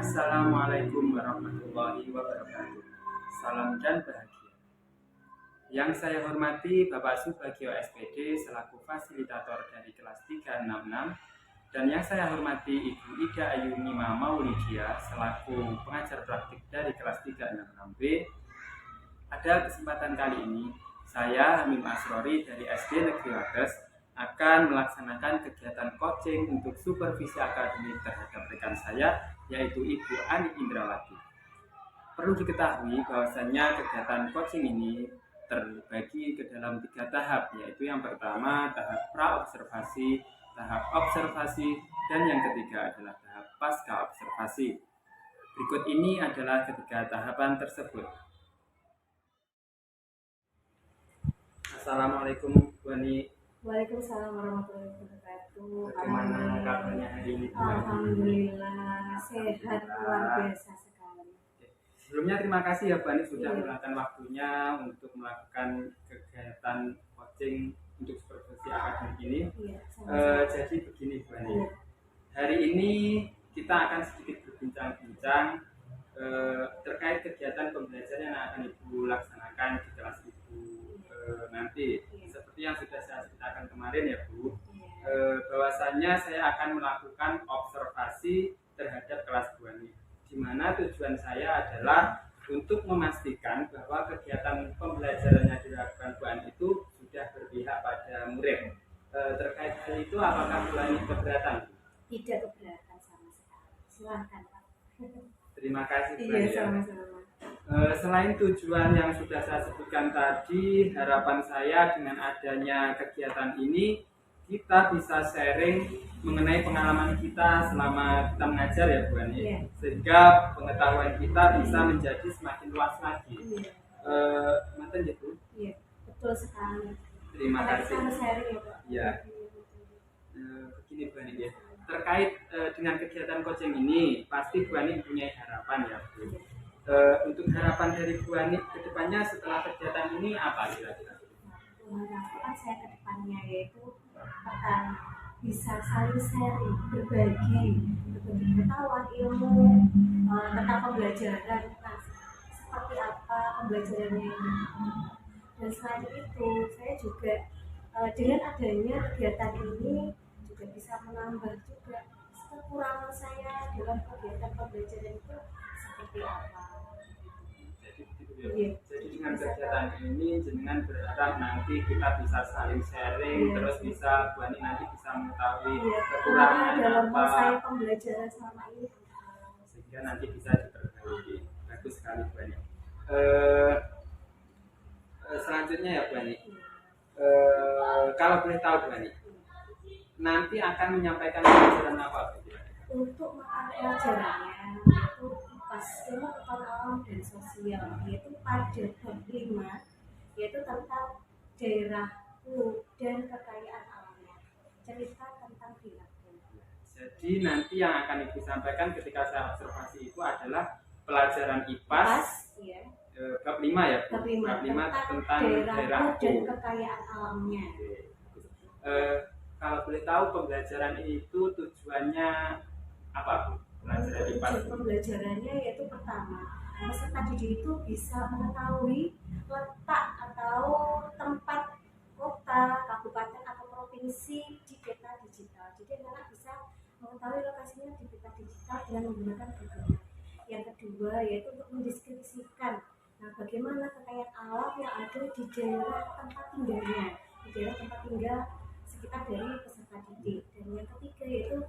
Assalamualaikum warahmatullahi wabarakatuh. Salam dan bahagia. Yang saya hormati Bapak Subagio SPD selaku fasilitator dari kelas 366 dan yang saya hormati Ibu Ida Ayunima Maulidia selaku pengajar praktik dari kelas 366B. Pada kesempatan kali ini, saya Hamim Asrori dari SD Negeri Wates akan melaksanakan kegiatan coaching untuk supervisi akademik terhadap rekan saya, yaitu Ibu Ani Indrawati. Perlu diketahui bahwasannya kegiatan coaching ini terbagi ke dalam 3 tahap, yaitu yang pertama tahap pra-observasi, tahap observasi, dan yang ketiga adalah tahap pasca observasi. Berikut ini adalah ketiga tahapan tersebut. Assalamualaikum Bu Ani. Waalaikumsalam warahmatullahi wabarakatuh. Bagaimana kabarnya hari ini? Alhamdulillah sehat luar biasa sekali. Sebelumnya terima kasih ya Bu Ani sudah meluangkan waktunya untuk melakukan kegiatan coaching untuk supervisi akademik ini. Jadi begini Bu Ani, hari ini kita akan sedikit berbincang-bincang terkait kegiatan pembelajaran yang akan Ibu laksanakan di kelas Ibu nanti. Seperti yang sudah saya ceritakan kemarin ya Bu, bahwasannya saya akan melakukan observasi terhadap kelas Bu Ani, di mana tujuan saya adalah untuk memastikan bahwa kegiatan pembelajaran yang dilakukan Bu Ani itu sudah berpihak pada murid. Terkait hal itu, apakah Bu Ani keberatan? Tidak keberatan sama sekali. Silahkan Pak. Terima kasih Bu Ani. Iya, sama-sama. Selain tujuan yang sudah saya sebutkan tadi, harapan saya dengan adanya kegiatan ini kita bisa sharing mengenai pengalaman kita selama kita mengajar ya Bu Ani, sehingga pengetahuan kita bisa menjadi semakin luas lagi. Mantan ya Bu? Iya, betul sekali. Terima kasih. Kita sharing ya Pak. Ya. Begini Bu Ani ya, terkait dengan kegiatan coaching ini pasti Bu Ani punya harapan ya Bu. Untuk harapan dari Bu Ani ke depannya setelah kegiatan ini apa kira-kira? Harapan saya ke depannya yaitu pertama bisa saling sharing, berbagi pengetahuan, ilmu tentang pembelajaran, seperti apa pembelajarannya ini. Dan selain itu saya juga dengan adanya kegiatan ini juga bisa menambah juga kekurangan saya dalam kegiatan pembelajaran itu seperti apa. Jadi dengan kegiatan ini jenengan berharap nanti kita bisa saling sharing, terus bisa Bu Ani nanti bisa mengetahui kekurangan dalam apa saya pembelajaran selama ini, sehingga nanti bisa diperbaiki. Bagus sekali Bu Ani. Selanjutnya ya Bu Ani, kalau boleh tahu Bu Ani, nanti akan menyampaikan pelajaran apa Bu? Untuk mata pelajarannya itu pas ilmu pengetahuan dan sosial, yaitu pada bab 5, yaitu tentang daerahku dan kekayaan alamnya, cerita tentang diriku. Jadi nanti yang akan Ibu sampaikan ketika saya observasi itu adalah pelajaran IPAS bab 5 ya Bu? Bab 5 tentang daerahku dan kekayaan alamnya. Kalau boleh tahu pembelajaran itu tujuannya apa Bu? Pembelajarannya yaitu pertama, peserta didik itu bisa mengetahui letak atau tempat kota, kabupaten atau provinsi di peta digital. Jadi anak bisa mengetahui lokasinya di peta digital dengan menggunakan Google. Yang kedua yaitu untuk mendeskripsikan bagaimana kekayaan alam yang ada di daerah tempat tinggalnya, di daerah tempat tinggal sekitar dari peserta didik. Dan yang ketiga yaitu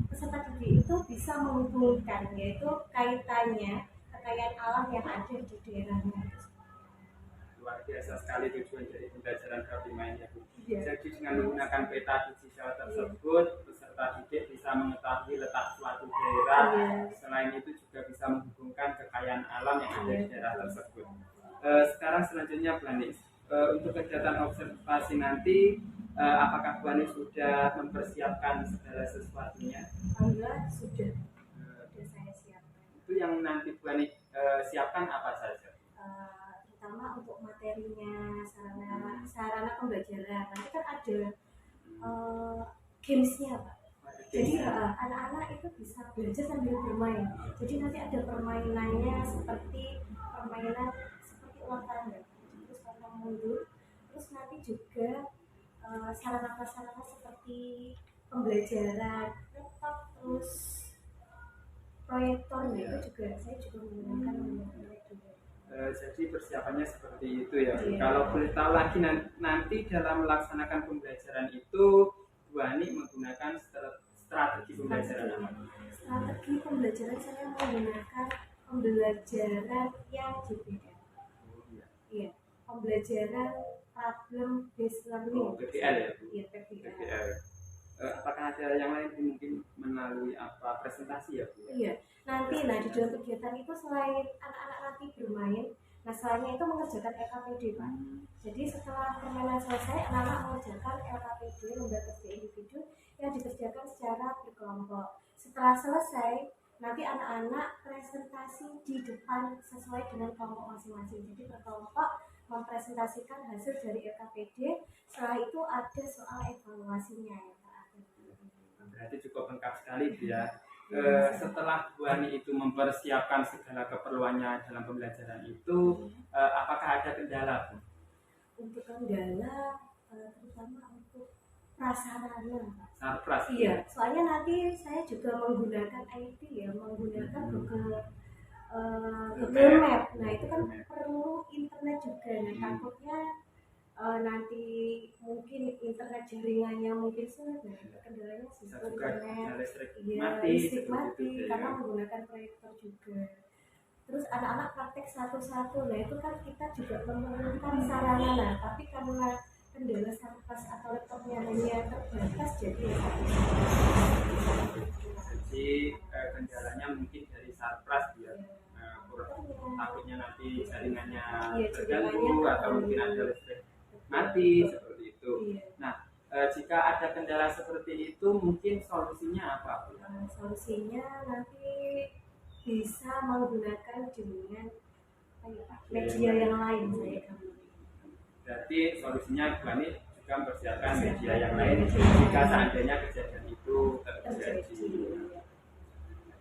peserta didik itu bisa menghubungkan yaitu kaitannya kekayaan alam yang ada di daerahnya. Luar biasa sekali tujuan dari pembelajaran bab 5 ini Bu. Jadi dengan menggunakan peta digital tersebut, peserta didik bisa mengetahui letak suatu daerah. Selain itu juga bisa menghubungkan kekayaan alam yang ada di daerah tersebut. Sekarang selanjutnya Bu Ani, untuk kegiatan observasi nanti apakah Bu Ani sudah mempersiapkan segala sesuatunya? Alhamdulillah sudah saya siapkan. Itu yang nanti Bu Ani siapkan apa saja? Terutama untuk materinya, sarana pembelajaran. Nanti kan ada gamesnya Pak. Jadi anak-anak itu bisa belajar sambil bermain. Jadi nanti ada permainannya seperti ulang tanda, terus tanda mundur. Terus nanti juga sarana-prasarana seperti pembelajaran laptop, terus proyektor, itu juga saya juga menggunakan itu. Jadi persiapannya seperti itu ya. Iya. Kalau boleh tahu lagi nanti dalam melaksanakan pembelajaran itu Bu Ani menggunakan strategi pembelajaran apa? Strategi pembelajaran saya menggunakan pembelajaran yang JPL. Iya, pembelajaran problem based learning. PBL ya Bu? Iya, PBL. Apakah ada yang lain mungkin melalui apa presentasi ya Bu? Iya, nanti di dalam kegiatan itu selain anak-anak nanti bermain, nah selainnya itu mengerjakan LKPD Pak. Jadi setelah permainan selesai, anak-anak mengerjakan LKPD, lomba kerja individu yang dikerjakan secara berkelompok. Setelah selesai, nanti anak-anak presentasi di depan sesuai dengan kelompok masing-masing. Jadi berkelompok mempresentasikan hasil dari LKPD. Setelah itu ada soal evaluasinya ya Pak. Berarti cukup lengkap sekali ya. Setelah Bu Ani itu mempersiapkan segala keperluannya dalam pembelajaran itu, apakah ada kendala Bu? Untuk kendala, terutama untuk prasarana. Sarpras. Iya, soalnya nanti saya juga menggunakan IT ya, menggunakan Google Map. Nah itu kan perlu internet juga. Nah takutnya nanti mungkin internet jaringannya mungkin sulit. Nah kendalanya sih internet, listrik mati karena menggunakan proyektor juga. Terus anak-anak praktek satu-satu. Nah itu kan kita juga memerlukan sarana. Nah tapi karena kendala sarkas atau laptopnya hanya terbatas, jadi kendalanya mungkin dari sarpras ya. Takutnya nanti jaringannya terganggu atau mungkin ada listrik mati seperti itu. Nah, jika ada kendala seperti itu mungkin solusinya apa? Solusinya nanti bisa menggunakan dengan media yang lain saya. Berarti solusinya Bu Ani juga mempersiapkan media yang lain jika seandainya kejadian itu terjadi.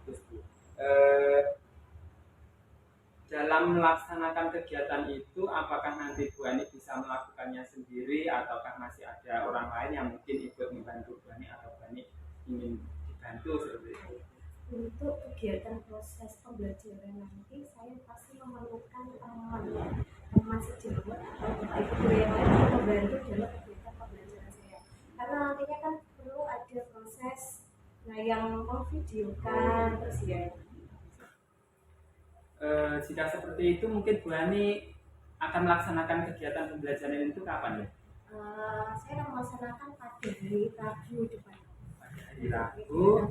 Terus Bu, dalam melaksanakan kegiatan itu apakah nanti Bu Ani bisa melakukannya sendiri ataukah masih ada orang lain yang mungkin ikut membantu Bu Ani atau Bu Ani ingin dibantu seperti itu? Untuk kegiatan proses pembelajaran nanti saya pasti memerlukan teman sejawat atau bapak ibu yang lain yang membantu dalam kegiatan pembelajaran saya, karena nantinya kan perlu ada proses yang memvideokan terus ya. Jika seperti itu mungkin Bu Ani akan melaksanakan kegiatan pembelajaran itu kapan ya? Saya akan melaksanakan pada hari Rabu depan. Pada hari Rabu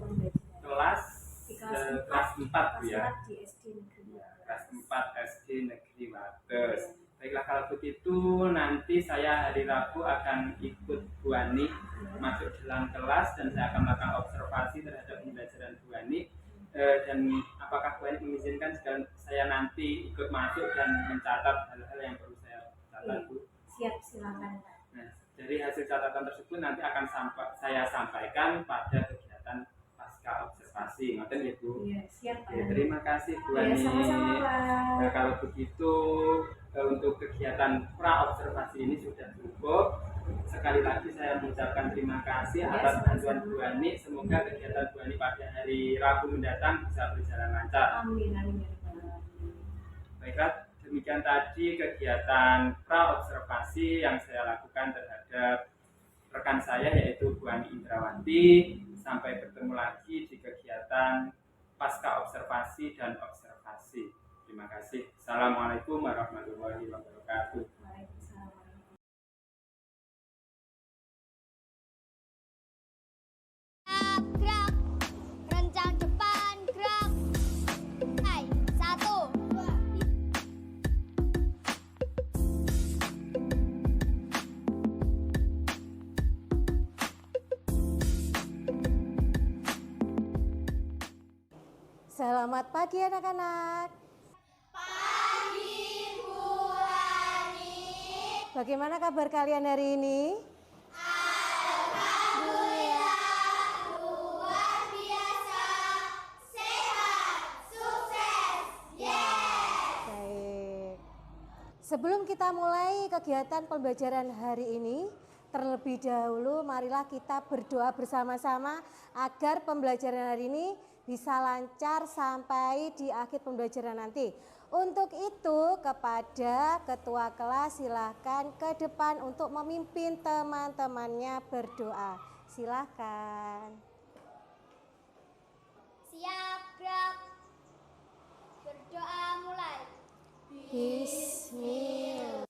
kelas 4 ya. Di SD Negeri. Kelas 4 SD Negeri Wates. Baiklah kalau begitu nanti saya hari Rabu akan ikut Bu Ani masuk dalam kelas dan saya akan melakukan observasi terhadap pembelajaran Bu Ani. Dan apakah Bu Ani mengizinkan jika saya nanti ikut masuk dan mencatat hal-hal yang perlu saya catat Bu? Siap, silakan. Nah, dari hasil catatan tersebut nanti akan saya sampaikan pada kegiatan pasca observasi. Ngoten ya Bu? Iya, siap Pak. Ya, terima kasih Bu Ani. Sama-sama Pak. Nah, kalau begitu untuk kegiatan pra observasi ini sudah cukup. Sekali lagi saya mengucapkan terima kasih atas bantuan Bu Ani. Semoga kegiatan Bu Ani pada hari Rabu mendatang bisa berjalan lancar. Amin. Baiklah, demikian tadi kegiatan pra observasi yang saya lakukan terhadap rekan saya yaitu Bu Ani Indrawanti. Sampai bertemu lagi di kegiatan pasca observasi dan observasi. Terima kasih. Assalamualaikum warahmatullahi wabarakatuh. Gerak, rencang depan, gerak. Hai, 1, 2. Selamat pagi anak-anak. Pagi Bu Ani. Bagaimana kabar kalian hari ini? Alhamdulillah luar Sebelum kita mulai kegiatan pembelajaran hari ini, terlebih dahulu marilah kita berdoa bersama-sama agar pembelajaran hari ini bisa lancar sampai di akhir pembelajaran nanti. Untuk itu kepada ketua kelas silakan ke depan untuk memimpin teman-temannya berdoa. Silakan. Siap, gerak. Berdoa mulai. Bismillah.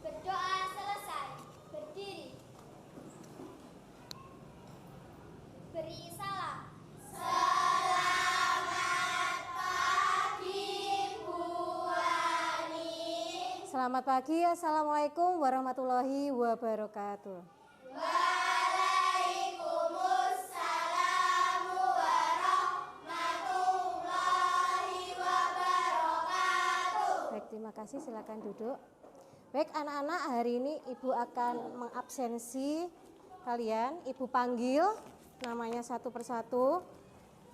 Berdoa selesai. Berdiri. Beri salam. Selamat pagi, Assalamualaikum warahmatullahi wabarakatuh. Baik, terima kasih, silakan duduk. Baik anak-anak, hari ini Ibu akan mengabsensi kalian. Ibu panggil namanya satu persatu.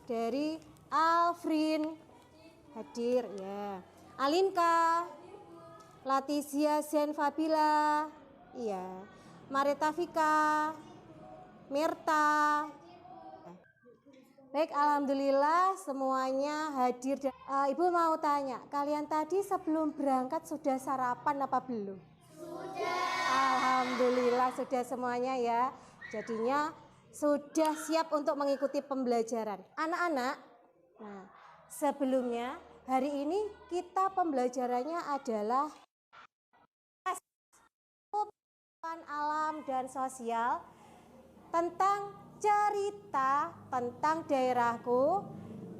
Dari Alfrin, hadir ya. Alinka, Latisia Zen Fabila, iya. Marita Vika, Mirta. Baik, alhamdulillah semuanya hadir. Ibu mau tanya, kalian tadi sebelum berangkat sudah sarapan apa belum? Sudah. Alhamdulillah sudah semuanya ya. Jadinya sudah siap untuk mengikuti pembelajaran. Anak-anak, nah sebelumnya hari ini kita pembelajarannya adalah alam dan sosial tentang cerita tentang daerahku,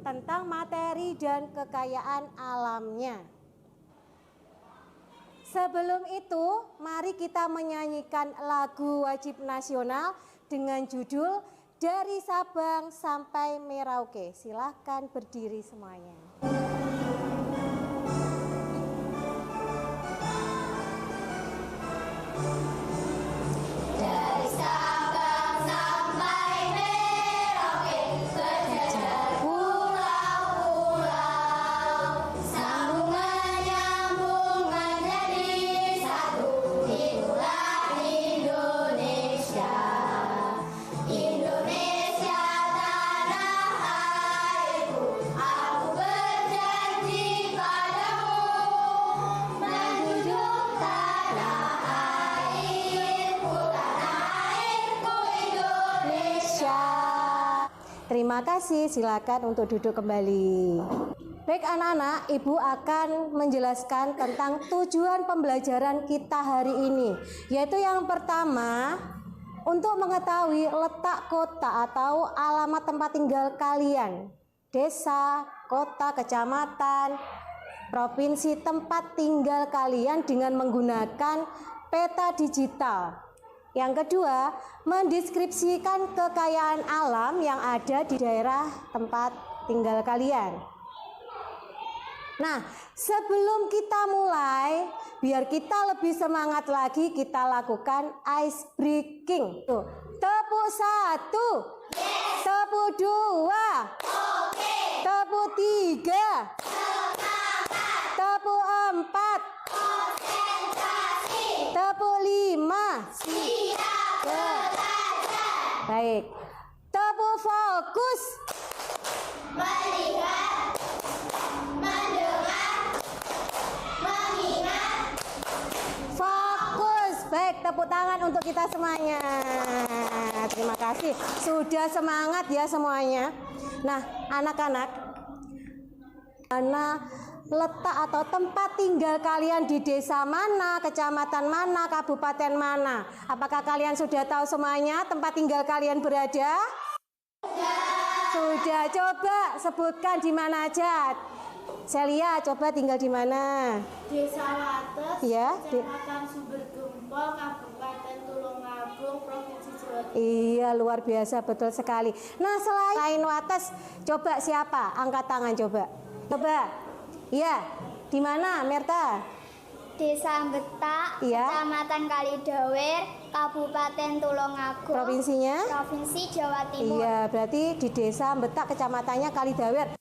tentang materi dan kekayaan alamnya. Sebelum itu, mari kita menyanyikan lagu wajib nasional dengan judul Dari Sabang Sampai Merauke. Silahkan berdiri semuanya. Terima kasih, silakan untuk duduk kembali. Baik anak-anak, Ibu akan menjelaskan tentang tujuan pembelajaran kita hari ini. Yaitu yang pertama, untuk mengetahui letak kota atau alamat tempat tinggal kalian. Desa, kota, kecamatan, provinsi tempat tinggal kalian dengan menggunakan peta digital. Yang kedua, mendeskripsikan kekayaan alam yang ada di daerah tempat tinggal kalian. Nah, sebelum kita mulai, biar kita lebih semangat lagi, kita lakukan ice breaking. Tuh, tepuk 1, yes. Tepuk 2, okay. Tepuk 3, semangat. Tepuk 4, konsentrasi. Tepuk 5, siap belajar. Baik, tepuk fokus. Melihat, mendengar, mengingat. Fokus. Baik, tepuk tangan untuk kita semuanya. Terima kasih. Sudah semangat ya semuanya. Nah, anak-anak, mana letak atau tempat tinggal kalian di desa mana, kecamatan mana, kabupaten mana? Apakah kalian sudah tahu semuanya tempat tinggal kalian berada? Sudah. Coba sebutkan di mana aja. Celia, coba tinggal di mana? Desa Wates, Ya, Kecamatan Sumber Gempol, Kabupaten Tulungagung, Provinsi Jawa Timur. Iya, luar biasa, betul sekali. Nah, selain Wates, coba siapa? Angkat tangan coba. Coba. Iya, di mana, Merta? Desa Betak, Iya. Kecamatan Kalidawer, Kabupaten Tulungagung, Provinsinya? Provinsi Jawa Timur. Iya, berarti di Desa Betak, kecamatannya Kalidawer.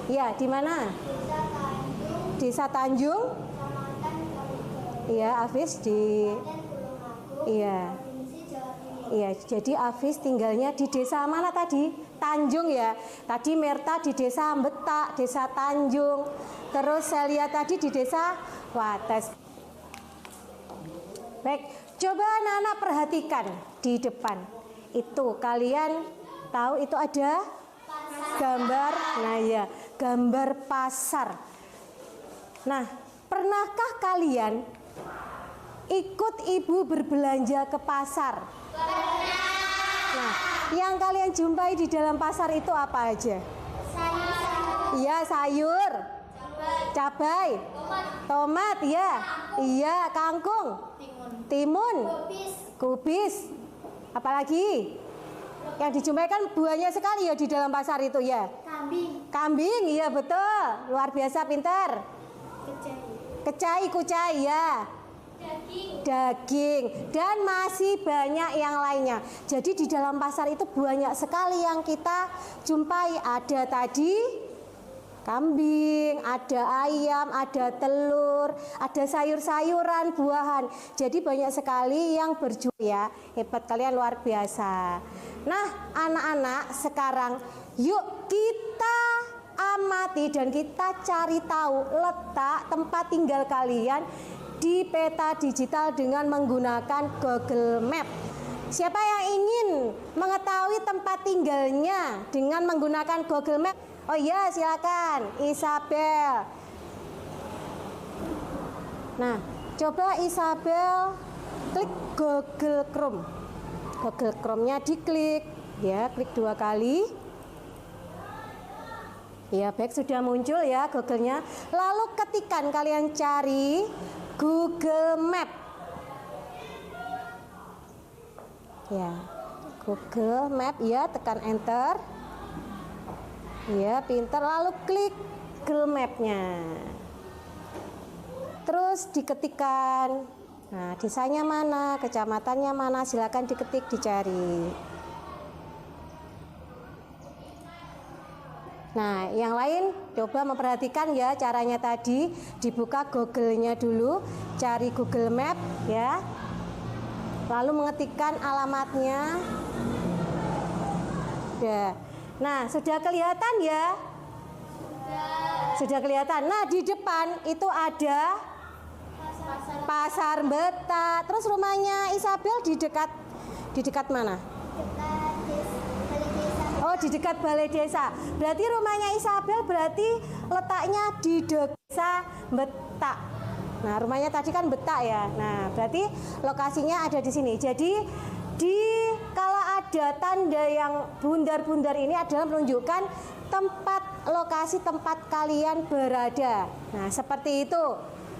Iya, di mana? Desa Tanjung, Desa Tanjung. Kecamatan Kalidawer, Iya, Afis di. Kabupaten Tulungagung, Iya. Provinsi Jawa Timur. Iya, jadi Afis tinggalnya di desa mana tadi? Tanjung ya. Tadi Merta di Desa Betak, Desa Tanjung. Terus Celia tadi di Desa Wates. Baik, coba anak-anak perhatikan di depan. Itu kalian tahu itu ada gambar. Nah ya, gambar pasar. Nah, pernahkah kalian ikut ibu berbelanja ke pasar? Nah, yang kalian jumpai di dalam pasar itu apa aja? Iya, sayur, cabai, tomat, ya, iya, kangkung, timun, kubis, apalagi? Yang dijumpai kan banyak sekali ya di dalam pasar itu ya. Kambing, iya betul, luar biasa pintar. Kecai, kucai, ya. Daging dan masih banyak yang lainnya. Jadi di dalam pasar itu banyak sekali yang kita jumpai. Ada tadi kambing, ada ayam, ada telur, ada sayur-sayuran, buahan. Jadi banyak sekali yang berjual ya. Hebat kalian, luar biasa. Nah, anak-anak sekarang yuk kita amati dan kita cari tahu letak tempat tinggal kalian di peta digital dengan menggunakan Google Map. Siapa yang ingin mengetahui tempat tinggalnya dengan menggunakan Google Map? Oh iya, silakan Isabel. Nah, coba Isabel klik Google Chrome. Google Chrome-nya diklik, ya, klik 2 kali. Ya, baik, sudah muncul ya Google-nya. Lalu ketikkan, kalian cari Google Map. Ya, Google Map, ya, tekan enter. Ya, pintar. Lalu klik Google Map-nya. Terus diketikkan. Nah, desanya mana, kecamatannya mana, silakan diketik, dicari. Nah, yang lain coba memperhatikan ya caranya tadi. Dibuka Google-nya dulu, cari Google Map ya. Lalu mengetikkan alamatnya. Sudah. Nah, sudah kelihatan ya? Sudah kelihatan. Nah, di depan itu ada Pasar Betak. Terus rumahnya Isabel di dekat mana? Oh, di dekat balai desa. Berarti rumahnya Isabel berarti letaknya di Desa Betak. Nah, rumahnya tadi kan Betak ya. Nah, berarti lokasinya ada di sini. Jadi kalau ada tanda yang bundar-bundar ini adalah menunjukkan lokasi tempat kalian berada. Nah, seperti itu.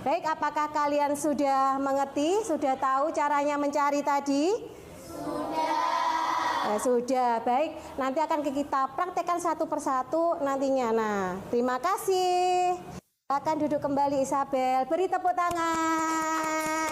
Baik, apakah kalian sudah mengerti? Sudah tahu caranya mencari tadi? Sudah. Sudah, baik. Nanti akan kita praktekkan satu persatu nantinya. Nah, terima kasih. Akan duduk kembali Isabel. Beri tepuk tangan.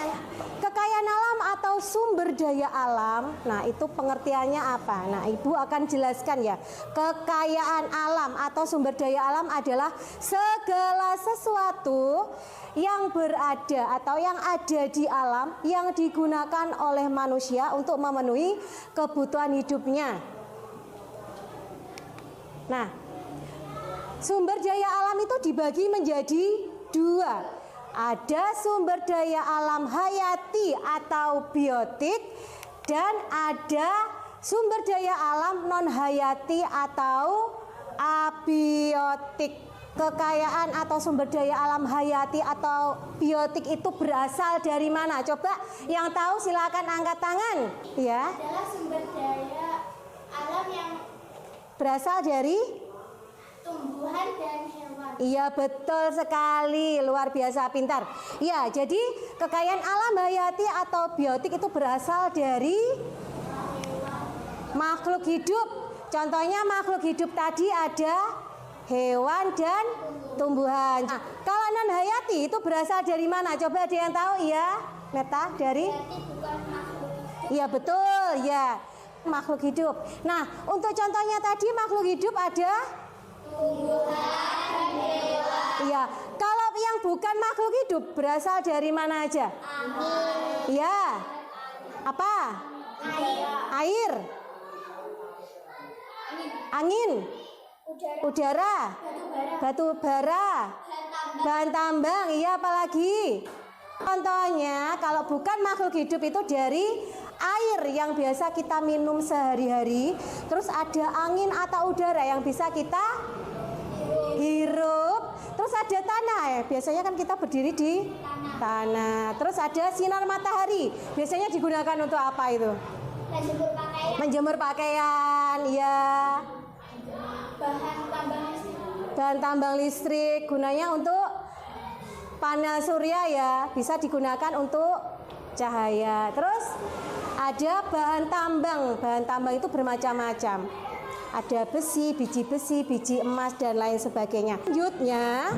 Kekayaan alam atau sumber daya alam. Nah, itu pengertiannya apa? Nah, Ibu akan jelaskan ya. Kekayaan alam atau sumber daya alam adalah segala sesuatu yang berada atau yang ada di alam yang digunakan oleh manusia untuk memenuhi kebutuhan hidupnya. Nah, sumber daya alam itu dibagi menjadi 2. Ada sumber daya alam hayati atau biotik dan ada sumber daya alam non hayati atau abiotik. Kekayaan atau sumber daya alam hayati atau biotik itu berasal dari mana? Coba yang tahu silakan angkat tangan, ya. Adalah sumber daya alam yang Berasal dari tumbuhan dan hewan. Iya betul sekali, luar biasa pintar. Ya, jadi kekayaan alam hayati atau biotik itu berasal dari makhluk hidup. Contohnya makhluk hidup tadi ada hewan dan tumbuhan. Nah, kalau non hayati itu berasal dari mana? Coba ada yang tahu ya? Meta dari? Berarti bukan makhluk. Iya betul ya, makhluk hidup. Nah, untuk contohnya tadi makhluk hidup ada Tumbuhan, hewan, iya. Kalau yang bukan makhluk hidup berasal dari mana aja? angin, Iya. Apa? Air. Angin. udara, Udara. batu bara, Batu bara. bahan tambang, Bahan tambang. Iya, apalagi? Contohnya kalau bukan makhluk hidup itu dari air yang biasa kita minum sehari-hari. Terus ada angin atau udara yang bisa kita hirup. Terus ada tanah ya. Biasanya kan kita berdiri di tanah. Terus ada sinar matahari. Biasanya digunakan untuk apa itu? dan jemur pakaian, Menjemur pakaian, ya. bahan tambang listrik, Dan tambang listrik gunanya untuk panel surya ya, bisa digunakan untuk cahaya. Terus ada bahan tambang. Bahan tambang itu bermacam-macam. Ada besi, biji emas dan lain sebagainya. Lanjutnya.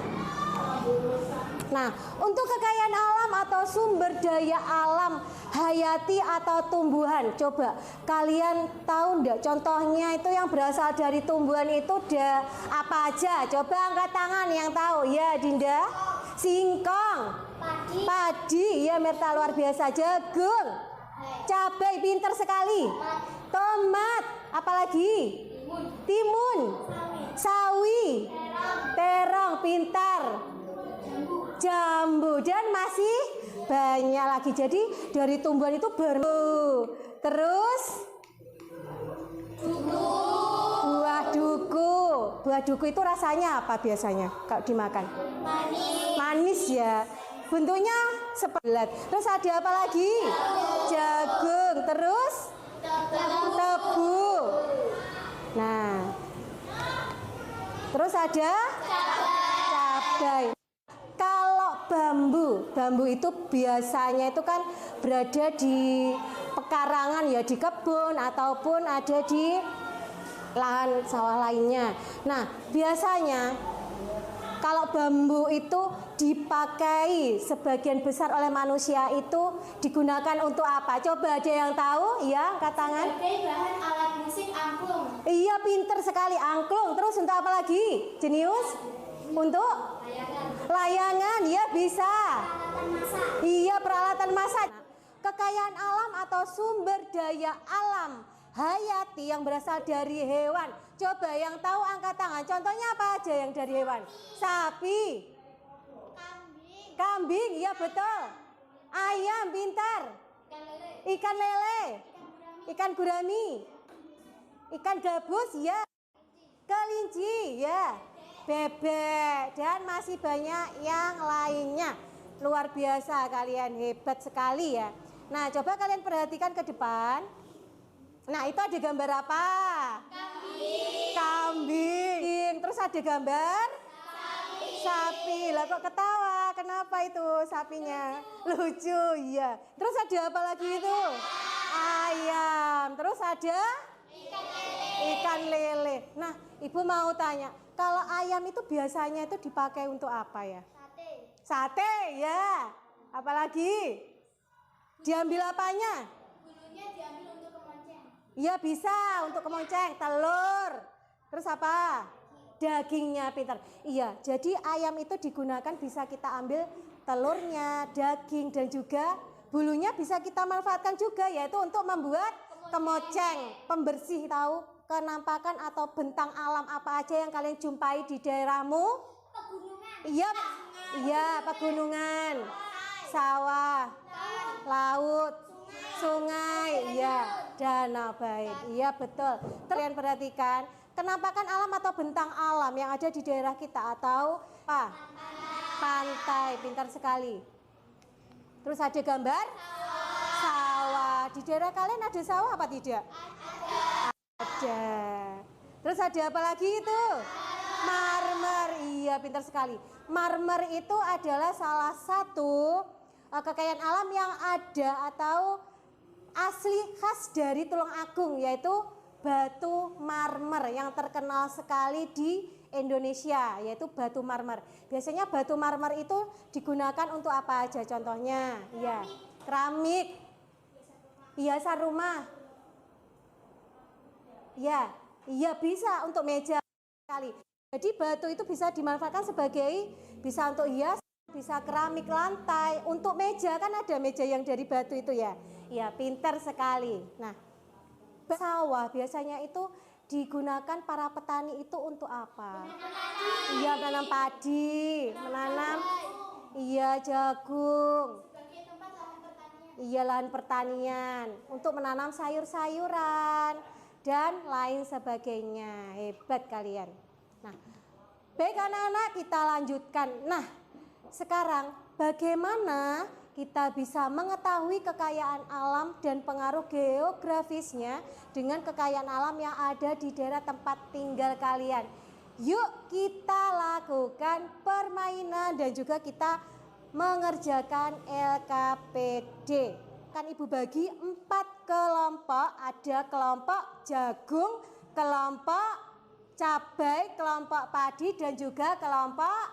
Nah, untuk kekayaan alam atau sumber daya alam hayati atau tumbuhan, coba kalian tahu enggak contohnya itu yang berasal dari tumbuhan itu apa aja? Coba angkat tangan yang tahu. Ya, Dinda. Singkong, padi, ya Merta luar biasa, jagung, cabai pinter sekali, tomat, apalagi? Timun, sawi, terong pintar, jambu, dan masih banyak lagi. Jadi dari tumbuhan itu terus buah duku. Buah duku itu rasanya apa biasanya kalau dimakan? Manis ya. Bentuknya seperti. Terus ada apa lagi? Jagung. Terus tebu. Nah, terus ada cabai. Kalau bambu itu biasanya itu kan berada di pekarangan ya, di kebun ataupun ada di lahan sawah lainnya. Nah, biasanya kalau bambu itu dipakai sebagian besar oleh manusia itu digunakan untuk apa? Coba ada yang tahu? Ya, angkat tangan. sebagai bahan alat musik angklung, Iya, pinter sekali, angklung. Terus untuk apa lagi? Jenius? Untuk layangan, ya bisa. peralatan masak, Iya, peralatan masak. Kekayaan alam atau sumber daya alam hayati yang berasal dari hewan. Coba yang tahu angkat tangan. Contohnya apa aja yang dari hewan? Sapi, kambing, iya betul. Ayam, pintar. Ikan lele, ikan gurami, ikan gabus, ya. Kelinci, ya. Bebek, dan masih banyak yang lainnya. Luar biasa, kalian hebat sekali ya. Nah, coba kalian perhatikan ke depan. Nah, itu ada gambar apa? Kambing. Terus ada gambar? Sapi. Lah kok ketawa? Kenapa itu sapinya? Lucu, iya. Terus ada apa lagi itu? Ayam. Terus ada? Ikan lele. Nah, Ibu mau tanya, kalau ayam itu biasanya itu dipakai untuk apa ya? Sate, ya. Apalagi? Diambil apanya? bulunya diambil untuk kemonceng, Iya bisa untuk kemonceng, telur. Terus apa? Dagingnya, pintar. Iya, jadi ayam itu digunakan bisa kita ambil telurnya, daging, dan juga bulunya bisa kita manfaatkan juga, yaitu untuk membuat kemoceng, pembersih. Tahu kenampakan atau bentang alam apa aja yang kalian jumpai di daerahmu? pegunungan, Iya, pegunungan, sawah, laut, sungai, iya, danau, baik, iya betul. Kalian perhatikan, kenampakan alam atau bentang alam yang ada di daerah kita atau apa? Pantai, pintar sekali. Terus ada gambar sawah. Di daerah kalian ada sawah apa tidak? Ada. Terus ada apa lagi itu? Marmer, iya pintar sekali. Marmer itu adalah salah satu kekayaan alam yang ada atau asli khas dari Tulungagung, yaitu batu marmer yang terkenal sekali di Indonesia, yaitu batu marmer. Biasanya batu marmer itu digunakan untuk apa aja contohnya? Iya, keramik, hiasan rumah. Iya, iya bisa untuk meja sekali. Jadi batu itu bisa dimanfaatkan sebagai bisa untuk hias, bisa keramik lantai, untuk meja kan ada meja yang dari batu itu ya. Iya, pintar sekali. Nah, sawah biasanya itu digunakan para petani itu untuk apa? Iya, menanam padi, menanam iya jagung. Sebagai tempat lahan pertanian. Iya, lahan pertanian untuk menanam sayur-sayuran dan lain sebagainya. Hebat kalian. Nah, baik anak-anak, kita lanjutkan. Nah, sekarang bagaimana kita bisa mengetahui kekayaan alam dan pengaruh geografisnya dengan kekayaan alam yang ada di daerah tempat tinggal kalian. Yuk kita lakukan permainan dan juga kita mengerjakan LKPD. Kan Ibu bagi 4 kelompok, ada kelompok jagung, kelompok cabai, kelompok padi dan juga kelompok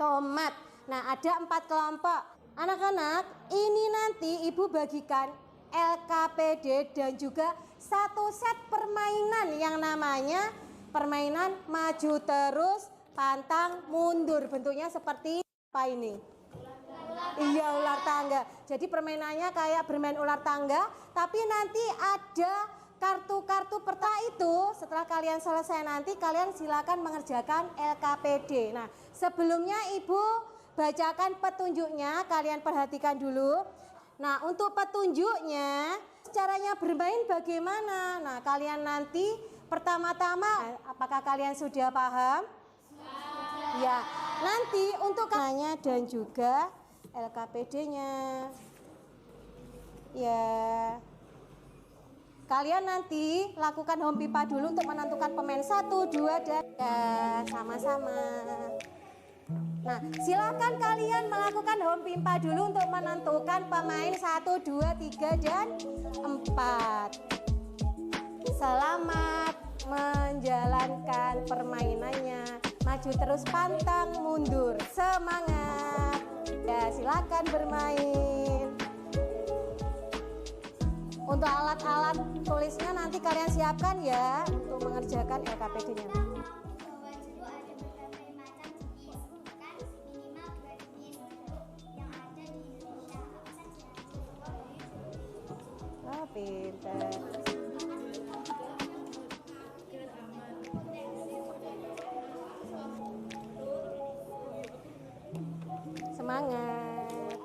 tomat. Nah, ada 4 kelompok. Anak-anak, ini nanti Ibu bagikan LKPD dan juga satu set permainan yang namanya permainan maju terus, pantang mundur. Bentuknya seperti apa ini? Iya, ular tangga. Jadi permainannya kayak bermain ular tangga, tapi nanti ada kartu-kartu peta itu. Setelah kalian selesai nanti kalian silakan mengerjakan LKPD. Nah, sebelumnya Ibu bacakan petunjuknya, kalian perhatikan dulu. Nah, untuk petunjuknya, caranya bermain bagaimana? Nah, kalian nanti pertama-tama, apakah kalian sudah paham? Ya, nanti untuk tanya dan juga LKPD-nya. Ya, kalian nanti lakukan home pipa dulu untuk menentukan pemain 1, 2, dan ya, sama-sama. Nah, silakan kalian melakukan home pimpa dulu untuk menentukan pemain 1, 2, 3, dan 4. Selamat menjalankan permainannya. Maju terus, pantang mundur. Semangat. Ya, silakan bermain. Untuk alat-alat tulisnya nanti kalian siapkan ya untuk mengerjakan LKPD-nya. Pintar. Semangat.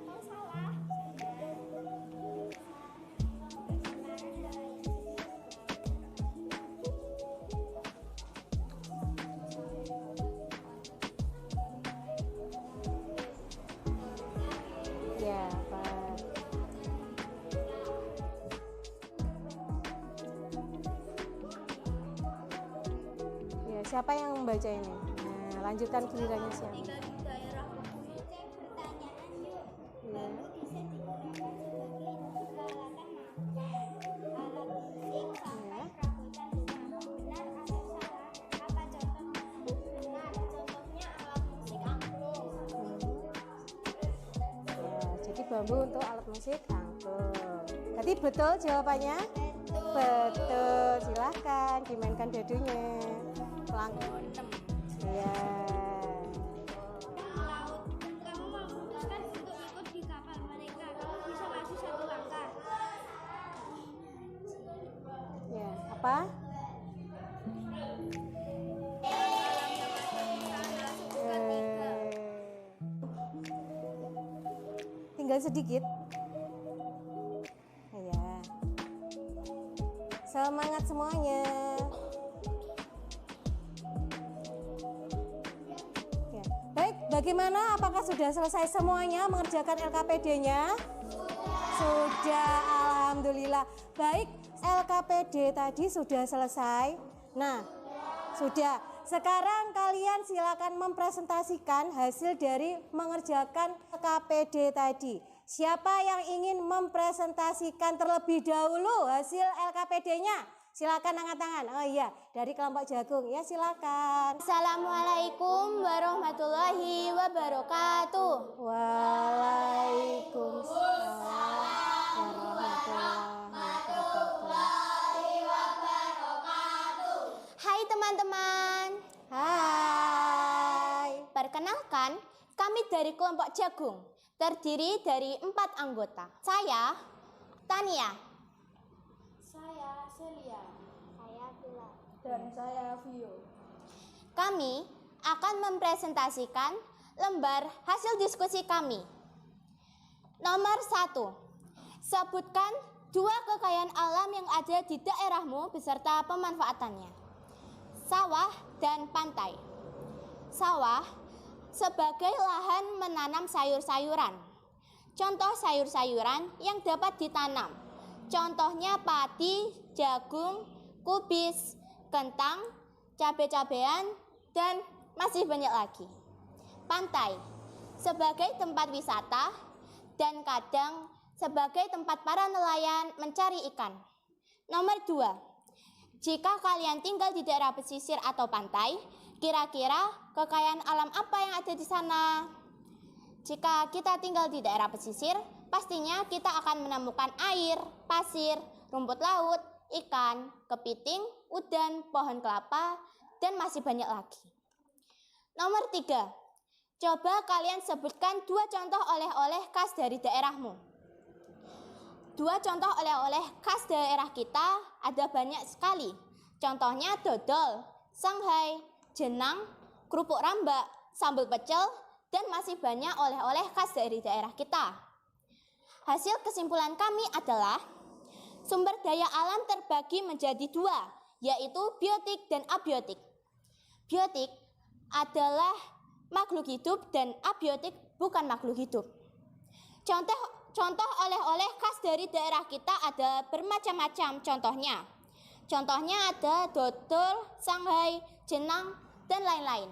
Ya, Pak. Siapa yang membaca ini? Nah, lanjutkan gilirannya siapa? Tinggal di daerah pegunungan. Pertanyaan yuk. Ya. Bambu bisa digunakan sebagai peralatan makan. Alat musik sampai perabotan rumah. Benar atau salah? Apa contohnya? Benar. Contohnya alat musik angklung. Ya, jadi bambu untuk alat musik angklung. Berarti betul jawabannya? Betul. Betul. Silahkan dimainkan dadunya. Pelang. Iya. Laut. Kamu memutuskan untuk ikut di kapal mereka. Kamu bisa maju 1 langkah. Ya, apa? Tinggal sedikit. Ya. Semangat semuanya. Ya. Baik, bagaimana? Apakah sudah selesai semuanya mengerjakan LKPD-nya? Sudah, alhamdulillah. Baik, LKPD tadi sudah selesai. Nah, sudah. Sekarang kalian silakan mempresentasikan hasil dari mengerjakan LKPD tadi. Siapa yang ingin mempresentasikan terlebih dahulu hasil LKPD-nya? Silakan angkat tangan. Oh iya, dari kelompok jagung. Ya, silakan. Assalamualaikum warahmatullahi wabarakatuh. Waalaikumsalam warahmatullahi wabarakatuh. Hai teman-teman. Hai. Perkenalkan, kami dari kelompok jagung, terdiri dari 4 anggota. Saya, Tania. Saya Celia. Saya Pilar. Dan saya Vio. Kami akan mempresentasikan lembar hasil diskusi kami. Nomor 1. Sebutkan 2 kekayaan alam yang ada di daerahmu beserta pemanfaatannya. Sawah dan pantai. Sawah sebagai lahan menanam sayur-sayuran. Contoh sayur-sayuran yang dapat ditanam. Contohnya padi, jagung, kubis, kentang, cabai-cabean, dan masih banyak lagi. Pantai sebagai tempat wisata dan kadang sebagai tempat para nelayan mencari ikan. Nomor 2. Jika kalian tinggal di daerah pesisir atau pantai, kira-kira kekayaan alam apa yang ada di sana? Jika kita tinggal di daerah pesisir, pastinya kita akan menemukan air, pasir, rumput laut, ikan, kepiting, udan, pohon kelapa, dan masih banyak lagi. Nomor 3. Coba kalian sebutkan 2 contoh oleh-oleh khas dari daerahmu. 2 contoh oleh-oleh khas daerah kita ada banyak sekali. Contohnya dodol, Shanghai, jenang, kerupuk rambak, sambal pecel, dan masih banyak oleh-oleh khas dari daerah kita. Hasil kesimpulan kami adalah sumber daya alam terbagi menjadi 2, yaitu biotik dan abiotik. Biotik adalah makhluk hidup dan abiotik bukan makhluk hidup. Contoh oleh-oleh khas dari daerah kita ada bermacam-macam contohnya ada dodol, Shanghai, jenang, dan lain-lain.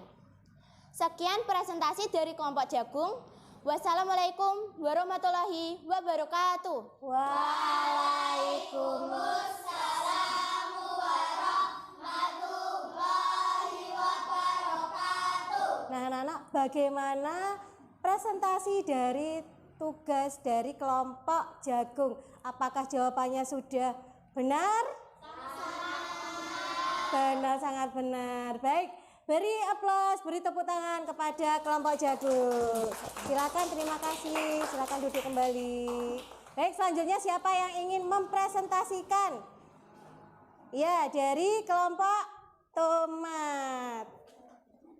Sekian presentasi dari kelompok jagung. Wassalamualaikum warahmatullahi wabarakatuh. Waalaikumsalam warahmatullahi wabarakatuh. Nah, anak-anak, bagaimana presentasi dari tugas dari kelompok jagung? Apakah jawabannya sudah benar? Benar, sangat benar. Baik, beri aplaus, beri tepuk tangan kepada kelompok jagung. Silakan, terima kasih. Silakan duduk kembali. Baik, selanjutnya siapa yang ingin mempresentasikan? Ya, dari kelompok tomat.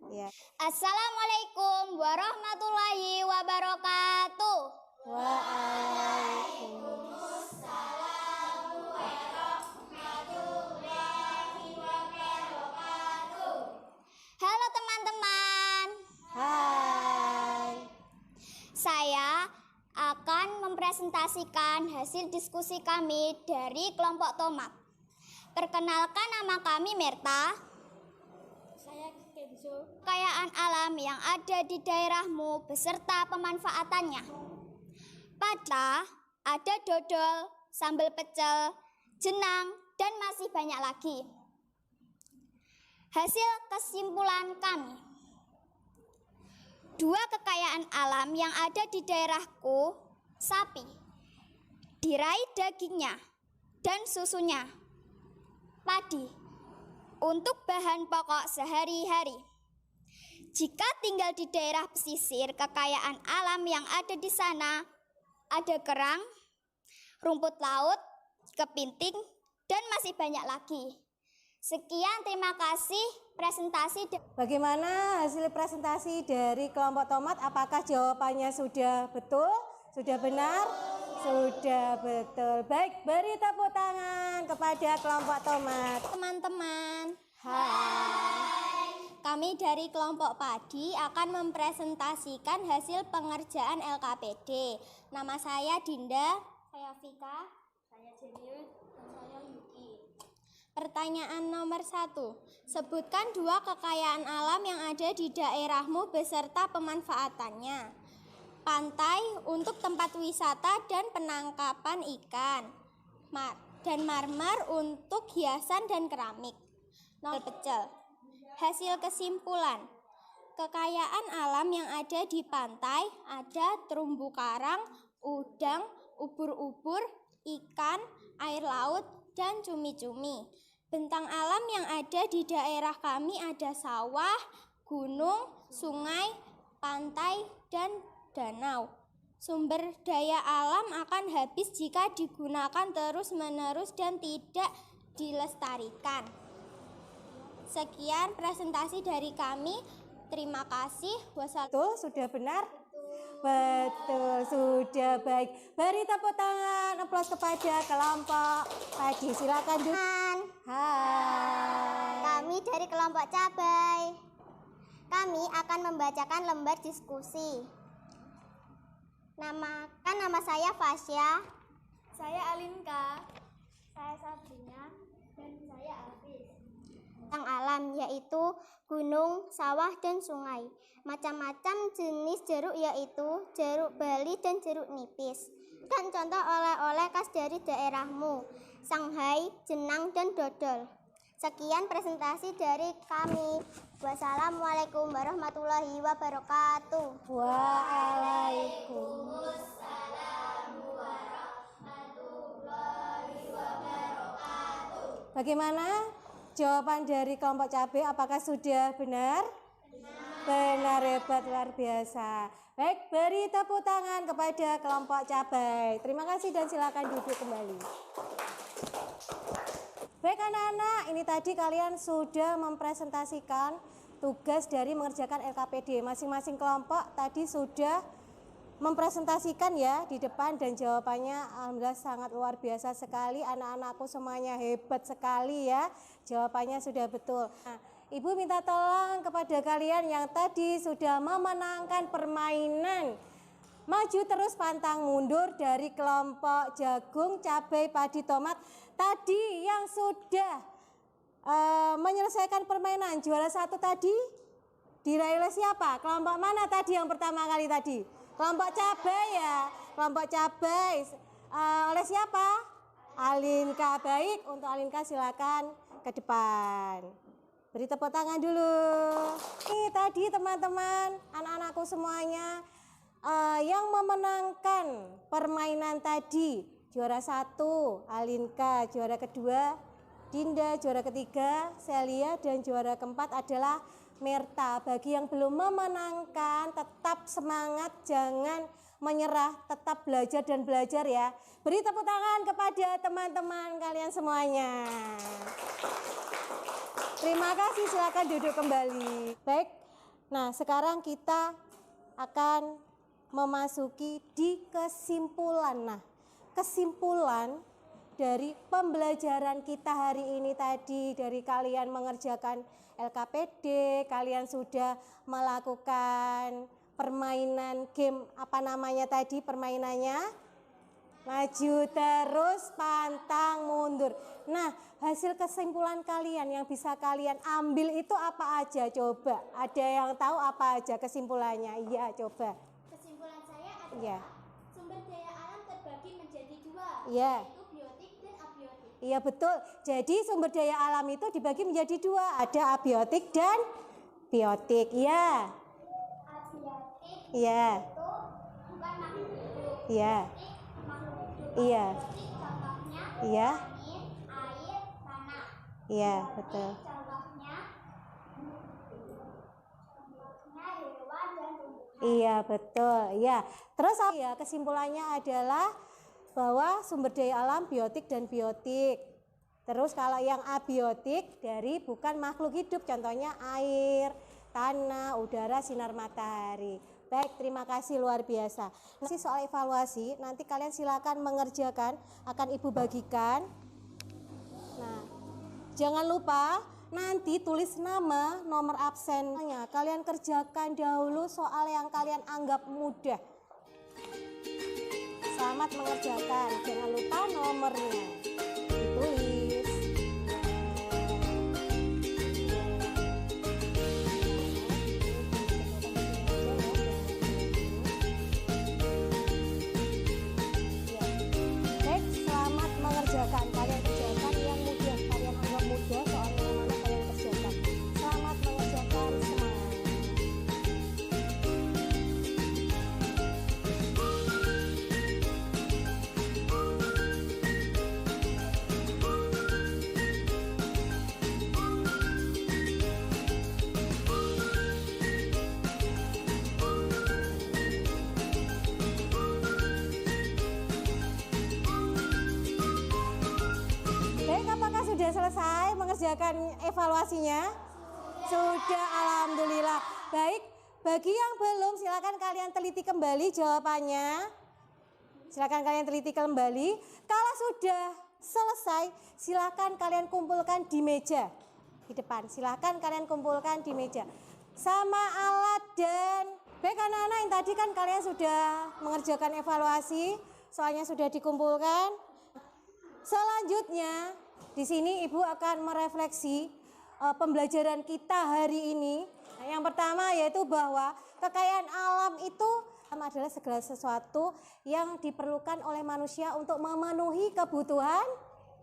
Ya. Assalamualaikum warahmatullahi wabarakatuh. Waalaikumsalam warahmatullahi wabarakatuh. Halo teman-teman. Hai. Saya akan mempresentasikan hasil diskusi kami dari kelompok tomat. Perkenalkan, nama kami Merta. Saya Kenzo. Kekayaan alam yang ada di daerahmu beserta pemanfaatannya. Pada ada dodol, sambal pecel, jenang, dan masih banyak lagi. Hasil kesimpulan kami. 2 kekayaan alam yang ada di daerahku, sapi. Diraih dagingnya dan susunya. Padi untuk bahan pokok sehari-hari. Jika tinggal di daerah pesisir, kekayaan alam yang ada di sana ada kerang, rumput laut, kepiting, dan masih banyak lagi. Sekian, terima kasih presentasi. Bagaimana hasil presentasi dari kelompok tomat? Apakah jawabannya sudah betul? Sudah benar? Sudah betul. Baik, beri tepuk tangan kepada kelompok tomat. Teman-teman, Hai. kami dari kelompok padi akan mempresentasikan hasil pengerjaan LKPD. Nama saya Dinda, saya Vika, Saya Jenius. Dan saya Yuki. Pertanyaan nomor 1. Sebutkan 2 kekayaan alam yang ada di daerahmu beserta pemanfaatannya. Pantai untuk tempat wisata dan penangkapan ikan. Dan marmer untuk hiasan dan keramik. Nomor pecel. Hasil kesimpulan. Kekayaan alam yang ada di pantai ada terumbu karang, udang, ubur-ubur, ikan, air laut, dan cumi-cumi. Bentang alam yang ada di daerah kami ada sawah, gunung, sungai, pantai, dan danau. Sumber daya alam akan habis jika digunakan terus-menerus dan tidak dilestarikan. Sekian presentasi dari kami. Terima kasih. Betul, sudah benar? Betul, sudah baik. Beri tepuk tangan, aplaus kepada kelompok tadi. Silakan dulu. Hai. Kami dari kelompok cabai. Kami akan membacakan lembar diskusi. Nama saya Fasya. Saya Alinka. Saya Sabrina. Dan saya Alvis. Tentang alam yaitu gunung, sawah, dan sungai. Macam-macam jenis jeruk yaitu jeruk bali dan jeruk nipis. Dan contoh oleh-oleh khas dari daerahmu, Shanghai, jenang, dan dodol. Sekian presentasi dari kami. Wassalamualaikum warahmatullahi wabarakatuh. Waalaikumsalam warahmatullahi wabarakatuh. Bagaimana jawaban dari kelompok cabai? Apakah sudah benar? Benar, hebat, luar biasa. Baik, beri tepuk tangan kepada kelompok cabai. Terima kasih dan silakan duduk kembali. Baik anak-anak, ini tadi kalian sudah mempresentasikan tugas dari mengerjakan LKPD. Masing-masing kelompok tadi sudah mempresentasikan ya di depan dan jawabannya alhamdulillah sangat luar biasa sekali. Anak-anakku semuanya hebat sekali ya, jawabannya sudah betul. Nah, Ibu minta tolong kepada kalian yang tadi sudah memenangkan permainan maju terus pantang mundur dari kelompok jagung, cabai, padi, tomat. Tadi yang sudah menyelesaikan permainan juara 1 tadi diraih oleh siapa? Kelompok mana tadi yang pertama kali tadi? Kelompok cabai ya. Kelompok cabai oleh siapa? Alinka. Baik, untuk Alinka silakan ke depan. Beri tepuk tangan dulu. Ini tadi teman-teman, anak-anakku semuanya yang memenangkan permainan tadi. Juara 1 Alinka, juara kedua Dinda, juara ketiga Celia, dan juara keempat adalah Merta. Bagi yang belum memenangkan, tetap semangat, jangan menyerah, tetap belajar dan belajar ya. Beri tepuk tangan kepada teman-teman kalian semuanya. Terima kasih, silakan duduk kembali. Baik, nah sekarang kita akan memasuki di kesimpulan. Nah, kesimpulan dari pembelajaran kita hari ini tadi, dari kalian mengerjakan LKPD, kalian sudah melakukan permainan game, apa namanya tadi permainannya? Maju terus pantang mundur. Nah, hasil kesimpulan kalian yang bisa kalian ambil itu apa aja? Coba, ada yang tahu apa aja kesimpulannya? Iya, coba. Kesimpulan saya adalah Iya. sumber daya alam terbagi menjadi 2, Iya. yaitu biotik dan abiotik. Iya betul. Jadi sumber daya alam itu dibagi menjadi 2, ada abiotik dan biotik. Iya. Abiotik Iya. itu bukan makhluk hidup. Iya. Biotik makhluk hidup. Iya. Biotik contohnya Iya. angin, air, tanah. Iya, Biotik betul. contohnya hewan dan tumbuhan. Iya betul. Iya. Terus ya kesimpulannya adalah bahwa sumber daya alam biotik dan biotik. Terus kalau yang abiotik dari bukan makhluk hidup, contohnya air, tanah, udara, sinar matahari. Baik, terima kasih luar biasa. Nanti soal evaluasi, nanti kalian silakan mengerjakan, akan Ibu bagikan. Nah, jangan lupa nanti tulis nama, nomor absennya. Kalian kerjakan dahulu soal yang kalian anggap mudah. Selamat mengerjakan, jangan lupa nomornya ditulis. mengerjakan evaluasinya? Sudah, alhamdulillah. Baik, bagi yang belum silakan kalian teliti kembali jawabannya. Silakan kalian teliti kembali. Kalau sudah selesai, silakan kalian kumpulkan di meja di depan. Silakan kalian kumpulkan di meja. Sama alat dan baik anak-anak yang tadi kan kalian sudah mengerjakan evaluasi, soalnya sudah dikumpulkan. Selanjutnya di sini Ibu akan merefleksi pembelajaran kita hari ini. Nah, yang pertama yaitu bahwa kekayaan alam itu adalah segala sesuatu yang diperlukan oleh manusia untuk memenuhi kebutuhan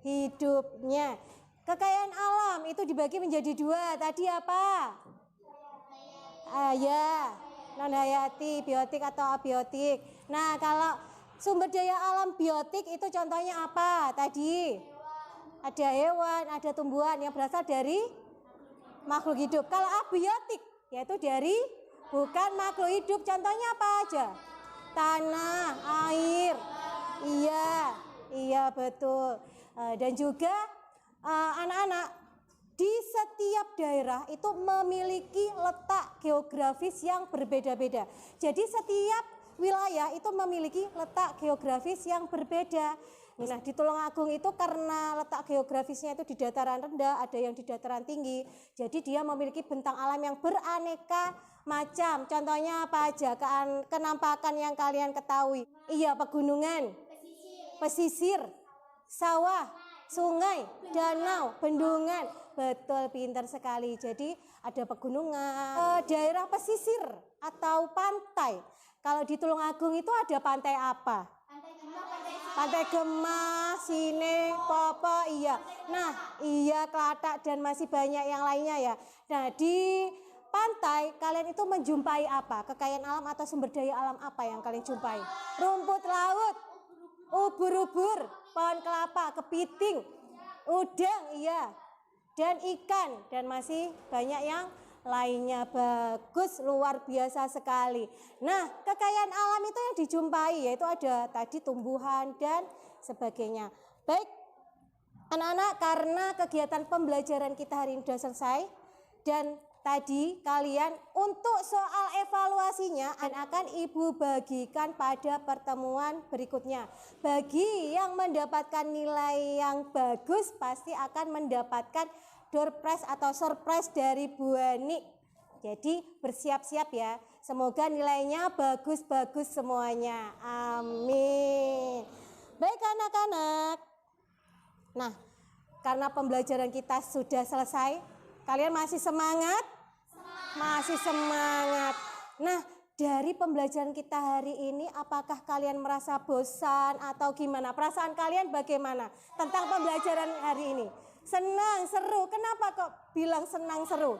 hidupnya. Kekayaan alam itu dibagi menjadi dua. Tadi apa? Ya, non hayati, biotik atau abiotik. Nah, kalau sumber daya alam biotik itu contohnya apa? Tadi ada hewan, ada tumbuhan yang berasal dari makhluk hidup. Kalau abiotik yaitu dari bukan makhluk hidup. Contohnya apa aja? Tanah, air. Iya betul. Dan juga anak-anak di setiap daerah itu memiliki letak geografis yang berbeda-beda. Jadi setiap wilayah itu memiliki letak geografis yang berbeda. Nah, di Tulungagung itu karena letak geografisnya itu di dataran rendah, ada yang di dataran tinggi. Jadi dia memiliki bentang alam yang beraneka macam. Contohnya apa aja? Kenampakan yang kalian ketahui. Iya, pegunungan, pesisir, sawah, sungai, danau, bendungan. Betul, pintar sekali. Jadi ada pegunungan, daerah pesisir atau pantai. Kalau di Tulungagung itu ada pantai apa? Pantai Gemah, Sine, Popo, iya. Nah, iya, Klatak dan masih banyak yang lainnya ya. Nah, di pantai kalian itu menjumpai apa? Kekayaan alam atau sumber daya alam apa yang kalian jumpai? Rumput laut, ubur-ubur, pohon kelapa, kepiting, udang, iya. Dan ikan dan masih banyak yang lainnya. Bagus, luar biasa sekali. Nah, kekayaan alam itu yang dijumpai yaitu ada tadi tumbuhan dan sebagainya. Baik anak-anak, karena kegiatan pembelajaran kita hari ini sudah selesai dan tadi kalian untuk soal evaluasinya akan Ibu bagikan pada pertemuan berikutnya. Bagi yang mendapatkan nilai yang bagus pasti akan mendapatkan door prize atau surprise dari Bu Ani. Jadi bersiap-siap ya. Semoga nilainya bagus-bagus semuanya. Amin. Baik anak-anak. Nah, karena pembelajaran kita sudah selesai, kalian masih semangat? Masih semangat. Nah, dari pembelajaran kita hari ini, apakah kalian merasa bosan atau gimana? Perasaan kalian bagaimana tentang pembelajaran hari ini? Senang, seru. Kenapa kok bilang senang, seru?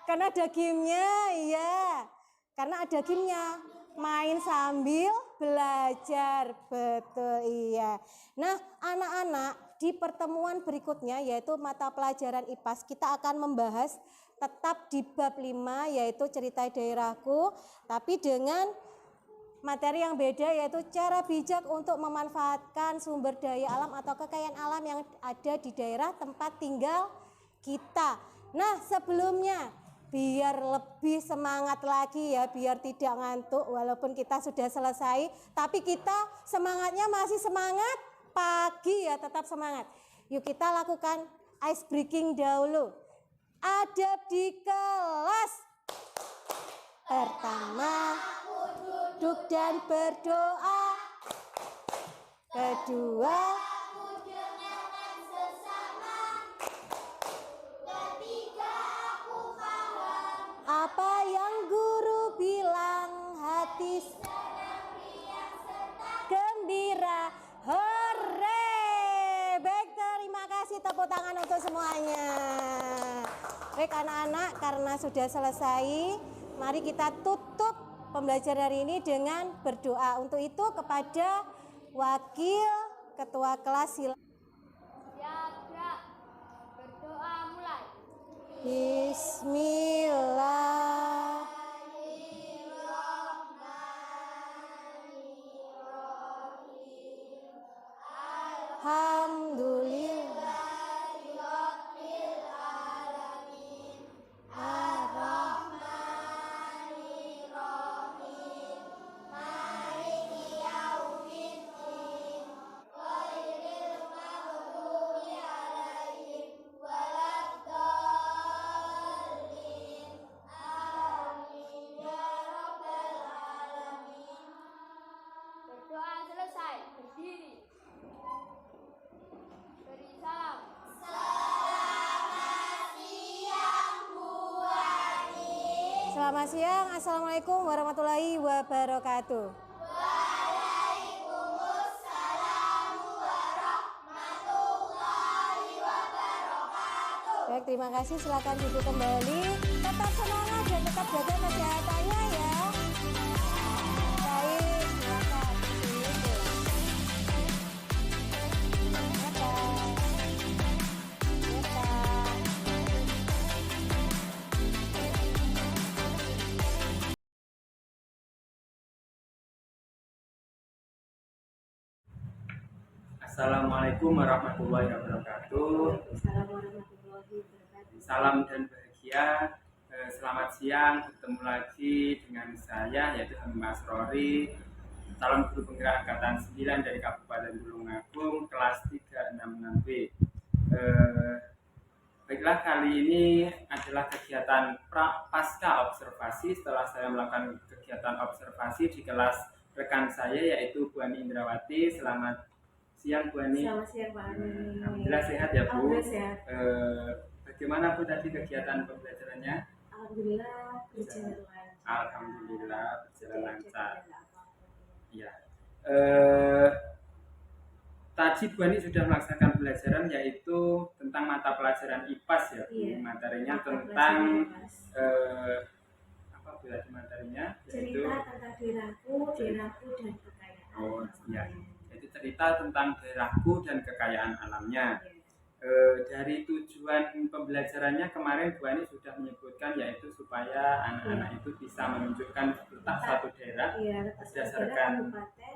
Karena ada gamenya, iya. Karena ada gamenya. Main sambil belajar, betul, iya. Nah, anak-anak, di pertemuan berikutnya yaitu mata pelajaran IPAS, kita akan membahas tetap di bab 5 yaitu cerita daerahku, tapi dengan materi yang beda yaitu cara bijak untuk memanfaatkan sumber daya alam atau kekayaan alam yang ada di daerah tempat tinggal kita. Nah, sebelumnya biar lebih semangat lagi ya, biar tidak ngantuk walaupun kita sudah selesai, tapi kita semangatnya masih semangat pagi ya, tetap semangat. Yuk kita lakukan ice breaking dahulu. Adab di kelas. Pertama, duduk dan berdoa. Kedua, apa yang guru bilang, hati gembira. Hore! Baik, terima kasih, tepuk tangan untuk semuanya. Baik anak-anak, karena sudah selesai, mari kita tutup pembelajaran hari ini dengan berdoa. Untuk itu kepada wakil ketua kelas Siap, berdoa mulai. Bismillah. Alhamdulillah. Selamat siang. Assalamualaikum warahmatullahi wabarakatuh. Baik, terima kasih. Silakan duduk kembali. Tetap semangat dan tetap jaga kesehatannya ya. Baik, silakan. Assalamualaikum warahmatullahi wabarakatuh. Assalamualaikum warahmatullahi wabarakatuh. Salam dan bahagia. Selamat siang, bertemu lagi dengan saya yaitu Hamim Asrori, calon guru penggerak angkatan 9 dari Kabupaten Tulungagung, kelas 366B. Baiklah, kali ini adalah kegiatan pasca observasi setelah saya melakukan kegiatan observasi di kelas rekan saya yaitu Bu Ani Indrawati. Selamat siang Bu Ani. Selamat siang Pak Ani. Alhamdulillah sehat ya Bu. Alhamdulillah sehat. Bagaimana Bu tadi kegiatan pembelajarannya? Alhamdulillah berjalan lancar. Alhamdulillah berjalan lancar. Ya. Tadi Bu Ani sudah melaksanakan pembelajaran yaitu tentang mata pelajaran IPAS ya Bu. Iya. Materinya Mata tentang pelajaran IPAS. apa Bu tadi materinya? Cerita tentang diraku dan kekayaan. Oh iya. Jadi cerita tentang daerahku dan kekayaan alamnya. Iya. Dari tujuan pembelajarannya kemarin Bu Ani sudah menyebutkan yaitu supaya anak-anak itu bisa menunjukkan letak suatu daerah Iya, letak berdasarkan kabupaten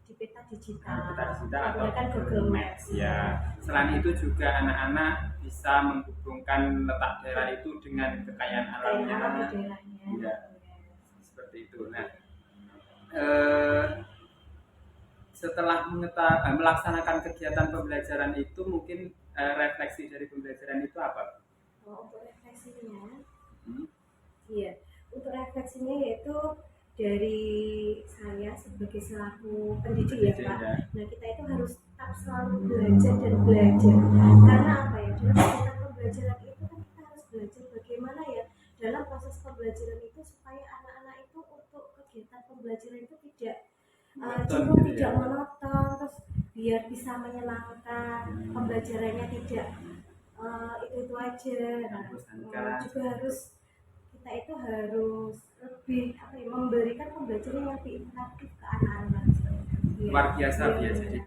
di peta digital. peta digital atau menggunakan Google Maps. ya. Selain itu juga anak-anak bisa menghubungkan letak daerah itu dengan kekayaan Kekayaan alam alamnya. di daerahnya. Iya. Seperti itu. Nah, setelah melaksanakan kegiatan pembelajaran itu mungkin refleksi dari pembelajaran itu apa? Untuk refleksinya, Hmm? iya, untuk refleksinya yaitu dari saya sebagai selaku pendidik ya Pendidik, Pak. ya. Nah kita itu harus tetap selalu belajar dan belajar. Karena apa ya? Dalam kegiatan pembelajaran itu kan kita harus belajar bagaimana ya dalam proses pembelajaran itu supaya anak-anak itu untuk kegiatan pembelajaran itu tidak cukup gitu ya. tidak monoton, terus biar bisa menyenangkan, pembelajarannya tidak itu aja. Nah, Membosankan. juga harus kita itu harus lebih memberikan pembelajaran yang lebih interaktif ke anak-anak. Luar biasa Iya. ya.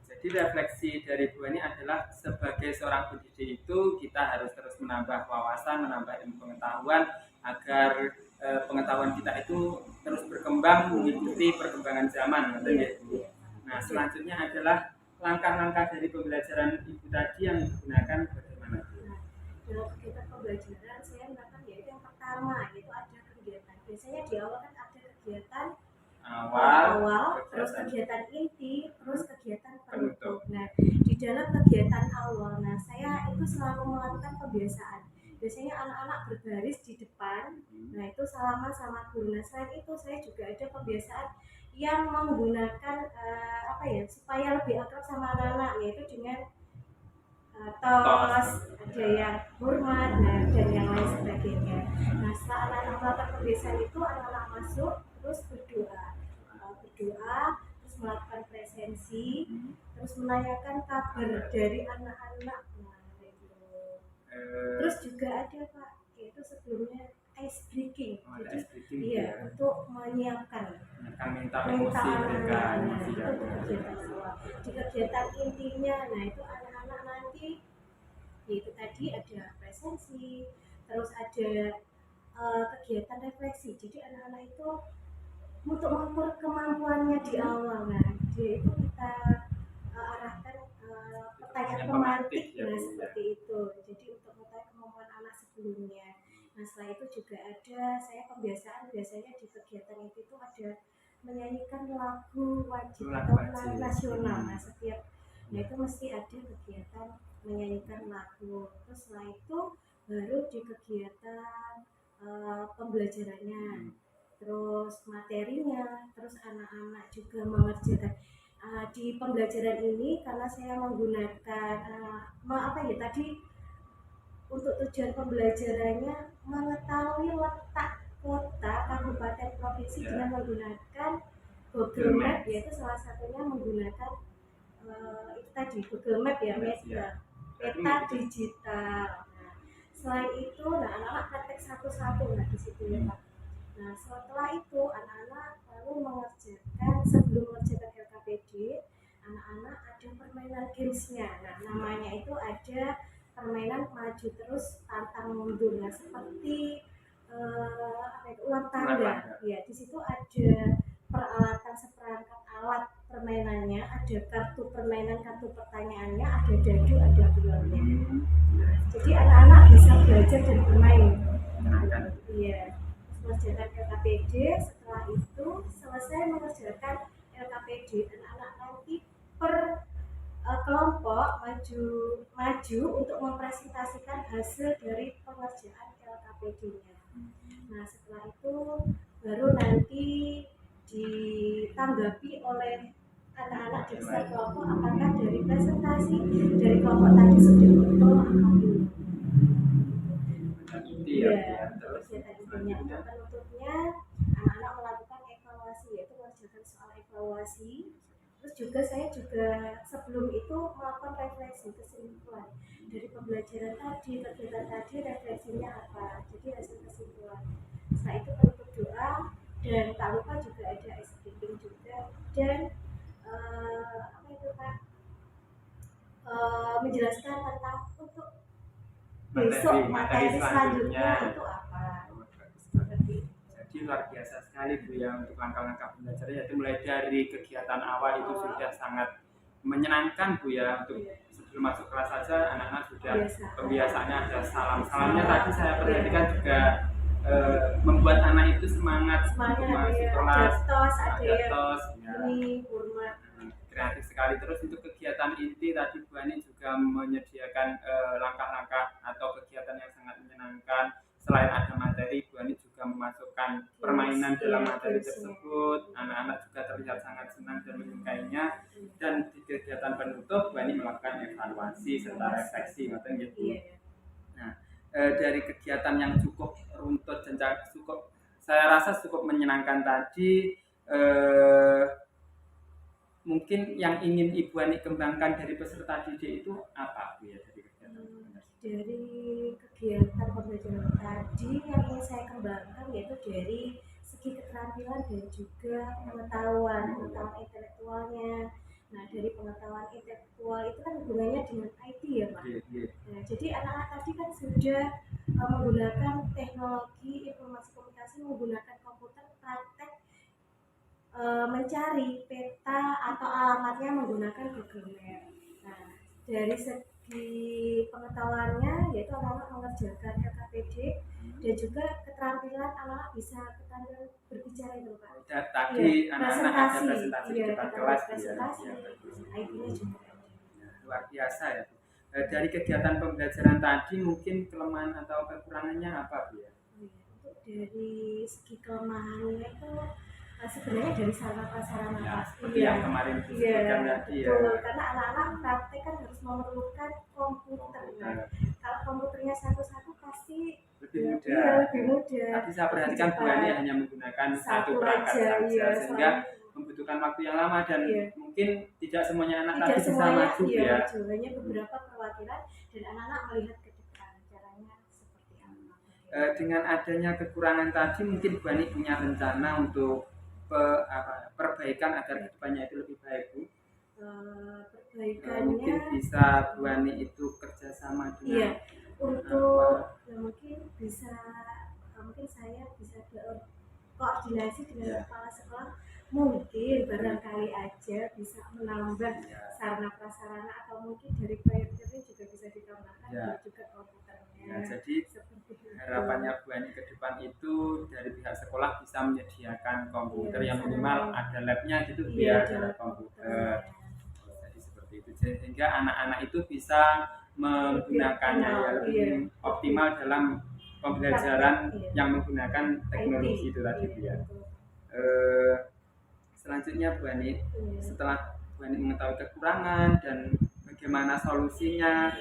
Jadi refleksi dari Bu Ani adalah sebagai seorang pendidik itu kita harus terus menambah wawasan, menambah ilmu pengetahuan agar pengetahuan kita itu terus berkembang mengikuti perkembangan zaman. Iya. Nah, selanjutnya adalah langkah-langkah dari pembelajaran Ibu tadi yang digunakan bagaimana? Nah, dalam kegiatan pembelajaran saya melakukan yaitu yang pertama yaitu ada kegiatan. Biasanya di awal kan ada kegiatan awal, terus kegiatan inti, terus kegiatan penutup. Nah, di dalam kegiatan awal, saya itu selalu melakukan kebiasaan. Biasanya anak-anak berbaris di depan, nah itu salaman sama guru. Nah, selain itu saya juga ada kebiasaan yang menggunakan supaya lebih akrab sama anak-anak, yaitu dengan tos, ada yang hormat, dan yang lain sebagainya. Nah, setelah anak-anak melakukan kebiasaan itu, anak-anak masuk terus berdoa, terus melakukan presensi, terus menanyakan kabar dari anak-anak. Terus juga ada Pak, yaitu sebelumnya ice breaking. Iya, untuk menyiapkan mental mental emosi mereka, anak-anak. emosi Itu ya. untuk kegiatan awal. Di kegiatan intinya, itu anak-anak nanti yaitu tadi ada presensi, terus ada kegiatan refleksi. Jadi anak-anak itu untuk mengukur kemampuannya di awal. Nah, dia itu kita arahkan pertanyaan pemantik, seperti itu. Jadi untuk mengetahui kemampuan anak sebelumnya. Nah, setelah itu juga ada saya kebiasaan biasanya di kegiatan itu ada menyanyikan lagu wajib atau lagu nasional. Nah, itu mesti ada kegiatan menyanyikan lagu. Terus setelah itu baru di kegiatan pembelajarannya, terus materinya, terus anak-anak juga mengerjakan di pembelajaran ini karena saya menggunakan tadi untuk tujuan pembelajarannya mengetahui letak kota, kabupaten, provinsi Ya. dengan menggunakan Google Map, yaitu salah satunya menggunakan itu tadi Google Map ya, peta digital. Nah, selain itu, anak-anak praktek satu-satu di situ ya Pak. Nah, setelah itu anak-anak lalu mengerjakan, sebelum mengerjakan LKPD, anak-anak ada permainan gamesnya. Nah, namanya itu ada permainan maju terus pantang mundur. Nah, seperti ulang tangga. Ya, di situ ada peralatan seperangkat alat permainannya, ada kartu permainan, kartu pertanyaannya, ada dadu, ada gulanya. Nah, jadi anak-anak bisa belajar dan bermain. Iya. Mengerjakan LKPD, setelah itu selesai mengerjakan LKPD, anak-anak nanti per kelompok maju untuk mempresentasikan hasil dari pengerjaan LKPD-nya. Nah, setelah itu baru nanti ditanggapi oleh anak-anak di kelompok apakah dari presentasi dari kelompok tadi sudah betul atau belum. Terus penutupnya anak-anak melakukan evaluasi, yaitu mengerjakan soal evaluasi. Terus juga saya juga sebelum itu melakukan refleksi kesimpulan dari pembelajaran tadi, kegiatan tadi, refleksinya apa, jadi hasil kesimpulan. Setelah itu penutup doa, dan tak lupa juga ada ice breaking juga, dan apa itu Pak, menjelaskan tentang untuk besok materi selanjutnya itu apa. Jadi luar biasa sekali Bu ya untuk langkah-langkah belajar, yaitu mulai dari kegiatan awal itu sudah sangat menyenangkan Bu ya. Untuk sebelum masuk kelas saja anak-anak sudah kebiasaannya ada salamnya tadi saya perhatikan juga membuat anak itu semangat untuk masuk kelas, ada tos ya. Kreatif sekali. Terus untuk kegiatan inti tadi Bu Ani juga menyediakan langkah-langkah atau kegiatan yang sangat menyenangkan. Selain ada materi, Bu Ani juga memasukkan permainan dalam materi tersebut. Anak-anak juga terlihat sangat senang dan menyukainya. Dan di kegiatan penutup, Bu Ani melakukan evaluasi serta refleksi, gitu. Nah, dari kegiatan yang cukup runtut dan cukup, saya rasa cukup menyenangkan tadi, mungkin yang ingin Ibu Ani kembangkan dari peserta didik itu apa Bu ya dari kegiatan? Dari kegiatan pembelajaran tadi yang ingin saya kembangkan yaitu dari segi keterampilan dan juga pengetahuan intelektualnya. Nah, dari pengetahuan intelektual itu kan hubungannya dengan IT ya Pak. Nah, jadi anak-anak tadi kan sudah menggunakan teknologi informasi komunikasi, menggunakan komputer, praktek mencari peta atau alamatnya menggunakan Google Map. Nah, dari segi pengetahuannya yaitu anak-anak mengerjakan LKPD dan juga keterampilan anak-anak bisa keterampilan berbicara itu Pak. Tadi anak-anak ada presentasi di depan kelas IT-nya juga luar biasa ya Bu. Dari kegiatan pembelajaran tadi mungkin kelemahan atau kekurangannya apa Bu ya? Untuk dari segi kelemahannya itu sebenarnya dari sarana prasarana seperti yang kemarin disebutkan tadi ya. Karena anak-anak praktek kan harus memerlukan komputer. Nah, kalau komputernya satu-satu pasti lebih mudah. Tapi saya perhatikan Bu Ani hanya menggunakan satu perangkat saja, sehingga membutuhkan waktu yang lama dan mungkin tidak semuanya anak tadi bisa maju ya. Hanya beberapa perwakilan dan anak-anak melihat ke depan caranya seperti apa. Dengan adanya kekurangan tadi mungkin Bu Ani punya rencana untuk perbaikan agar kedepannya itu lebih baik Bu. Perbaikannya mungkin bisa Bu Ani itu kerjasama dengan untuk mungkin saya bisa koordinasi dengan kepala sekolah, mungkin barangkali aja bisa menambah sarana prasarana atau mungkin dari proyektornya juga bisa ditambahkan dan juga komputernya. Jadi harapannya Bu Ani ke depan itu dari pihak sekolah bisa menyediakan komputer yang minimal ada labnya gitu ada komputer. Jadi seperti itu sehingga anak-anak itu bisa menggunakannya lebih optimal dalam pembelajaran yang menggunakan teknologi itu tadi ya. Selanjutnya Bu Ani, setelah Bu Ani mengetahui kekurangan dan bagaimana solusinya,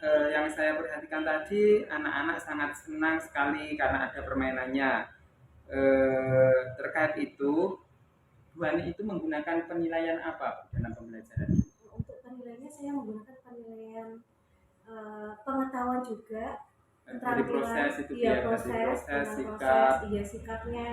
yang saya perhatikan tadi, anak-anak sangat senang sekali karena ada permainannya. Terkait itu, Bu Ani itu menggunakan penilaian apa dalam pembelajaran? Untuk penilaiannya saya menggunakan penilaian pengetahuan juga, Dari proses itu iya, ya, proses, sikap. iya, sikapnya,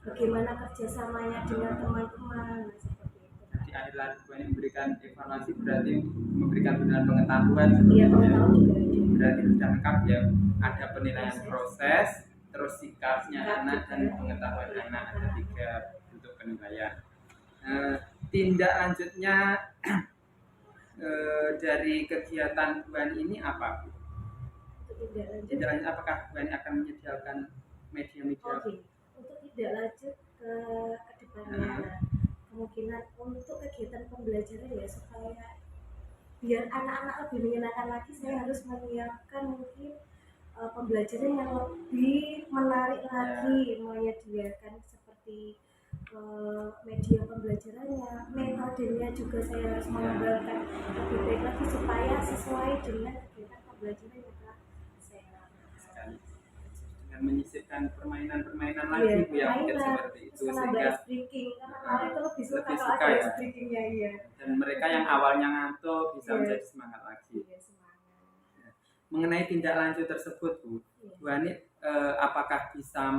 bagaimana kerjasamanya dengan teman-teman, seperti itu. Di akhir lagi Bu Ani memberikan evaluasi, berarti memberikan penilaian pengetahuan. Iya, pengetahuan juga. Berarti sudah lengkap ya, ada penilaian proses, terus sikapnya anak dan pengetahuan anak, ada 3 bentuk penilaian. Tindak lanjutnya dari kegiatan Bu Ani ini apa, Bu? Tindak lanjut apakah Bu Ani akan menyediakan media-media? Oke, untuk tidak lanjut ke depannya, kemungkinan untuk kegiatan pembelajaran ya, supaya biar anak-anak lebih menyenangkan lagi, saya harus menyiapkan mungkin pembelajaran yang lebih menarik lagi, menyediakan seperti media pembelajarannya, metodenya juga saya harus mengembangkan lebih baik lagi supaya sesuai dengan kegiatan pembelajaran yang telah saya lakukan. Dengan menyisipkan permainan-permainan lagi, Bu, ya, mungkin seperti itu, sehingga breaking, karena anak itu lebih suka lebih kalau suka ada ya. breakingnya, iya. Dan mereka yang awalnya ngantuk bisa Iya. menjadi semangat lagi. Iya, semangat. Mengenai tindak lanjut tersebut, Bu, Bu Ani apakah bisa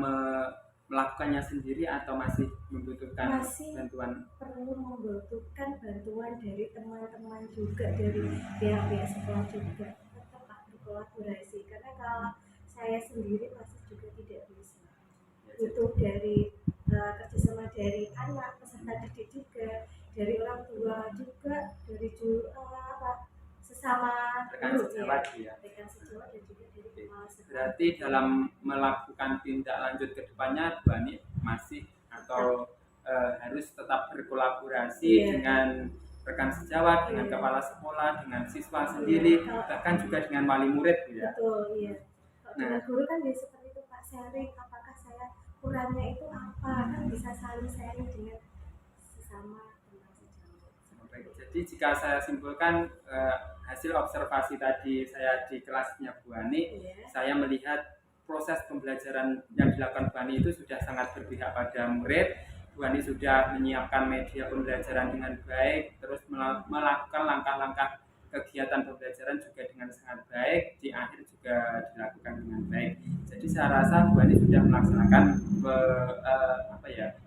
melakukannya sendiri atau masih membutuhkan Masih bantuan? perlu membutuhkan bantuan dari teman-teman juga, dari pihak-pihak sekolah juga, tetap berkolaborasi, karena kalau saya sendiri masih juga tidak bisa. Butuh dari kerjasama dari anak, peserta didik juga, dari orang tua juga, dari sesama Rekan guru, sejawat, ya. ya. Rekan sejawat dan juga dari kepala sekolah. Berarti dalam melakukan tindak lanjut ke depannya, Bu Ani masih atau harus tetap berkolaborasi Iya. dengan rekan sejawat, dengan kepala sekolah, dengan siswa sendiri, bahkan juga dengan wali murid, Bu, ya. Betul, iya. Kalau dengan guru kan bisa seperti itu, Pak, sharing apakah saya kurangnya itu apa, kan bisa saling sharing dengan sesama teman sejawat. Baik, jadi jika saya simpulkan hasil observasi tadi saya di kelasnya Bu Ani, Iya. saya melihat proses pembelajaran yang dilakukan Bu Ani itu sudah sangat berpihak pada murid. Bu Ani sudah menyiapkan media pembelajaran dengan baik, terus melakukan langkah-langkah kegiatan pembelajaran juga dengan sangat baik, di akhir juga dilakukan dengan baik. Jadi saya rasa Bu Ani sudah melaksanakan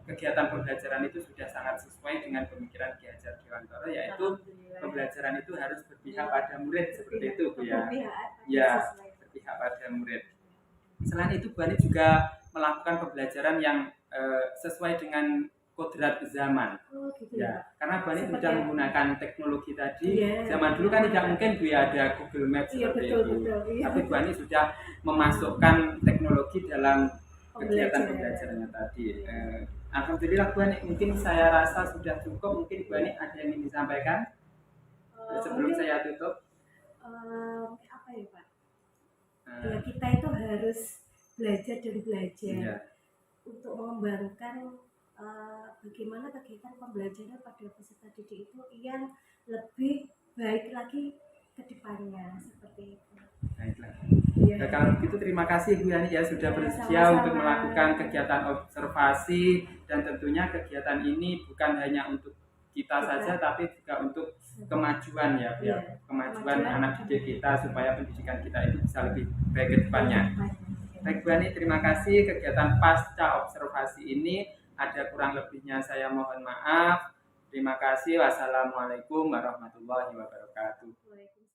kegiatan pembelajaran itu sudah sangat sesuai dengan pemikiran Ki Hajar Dewantara, yaitu pembelajaran itu harus berpihak pada murid, seperti itu, Bu, ya. Ya, berpihak pada murid. Selain itu Bu Ani juga melakukan pembelajaran yang sesuai dengan kodrat zaman. Oh, gitu Ya, karena Bu Ani sudah menggunakan teknologi tadi. Iya. Zaman dulu kan tidak mungkin, Bu, ya, ada Google Maps Iya, seperti betul, itu. betul, iya. Tapi Bu Ani sudah memasukkan teknologi dalam kegiatan Pembelajaran. pembelajarannya tadi. Alhamdulillah Bu Ani, mungkin saya rasa sudah cukup. Mungkin Bu Ani ada yang ingin disampaikan sebelum mungkin, saya tutup. apa ya, Pak? Ya, kita itu harus belajar dan belajar Iya. untuk mengembangkan bagaimana kegiatan pembelajaran pada peserta didik itu yang lebih baik lagi ke depannya, seperti itu. Baiklah. Iya. Nah, kalau begitu terima kasih Bu Yani ya sudah Ya, bersedia sama-sama. untuk melakukan kegiatan observasi, dan tentunya kegiatan ini bukan hanya untuk kita saja tapi juga untuk kemajuan ya, Bu, ya. Iya. Kemajuan Kemajuan. anak didik kita supaya pendidikan kita itu bisa lebih baik ke depannya. Baik Bu Yani, terima kasih. Kegiatan pasca observasi ini ada kurang lebihnya saya mohon maaf. Terima kasih. Wassalamualaikum warahmatullahi wabarakatuh. Waalaikumsalam.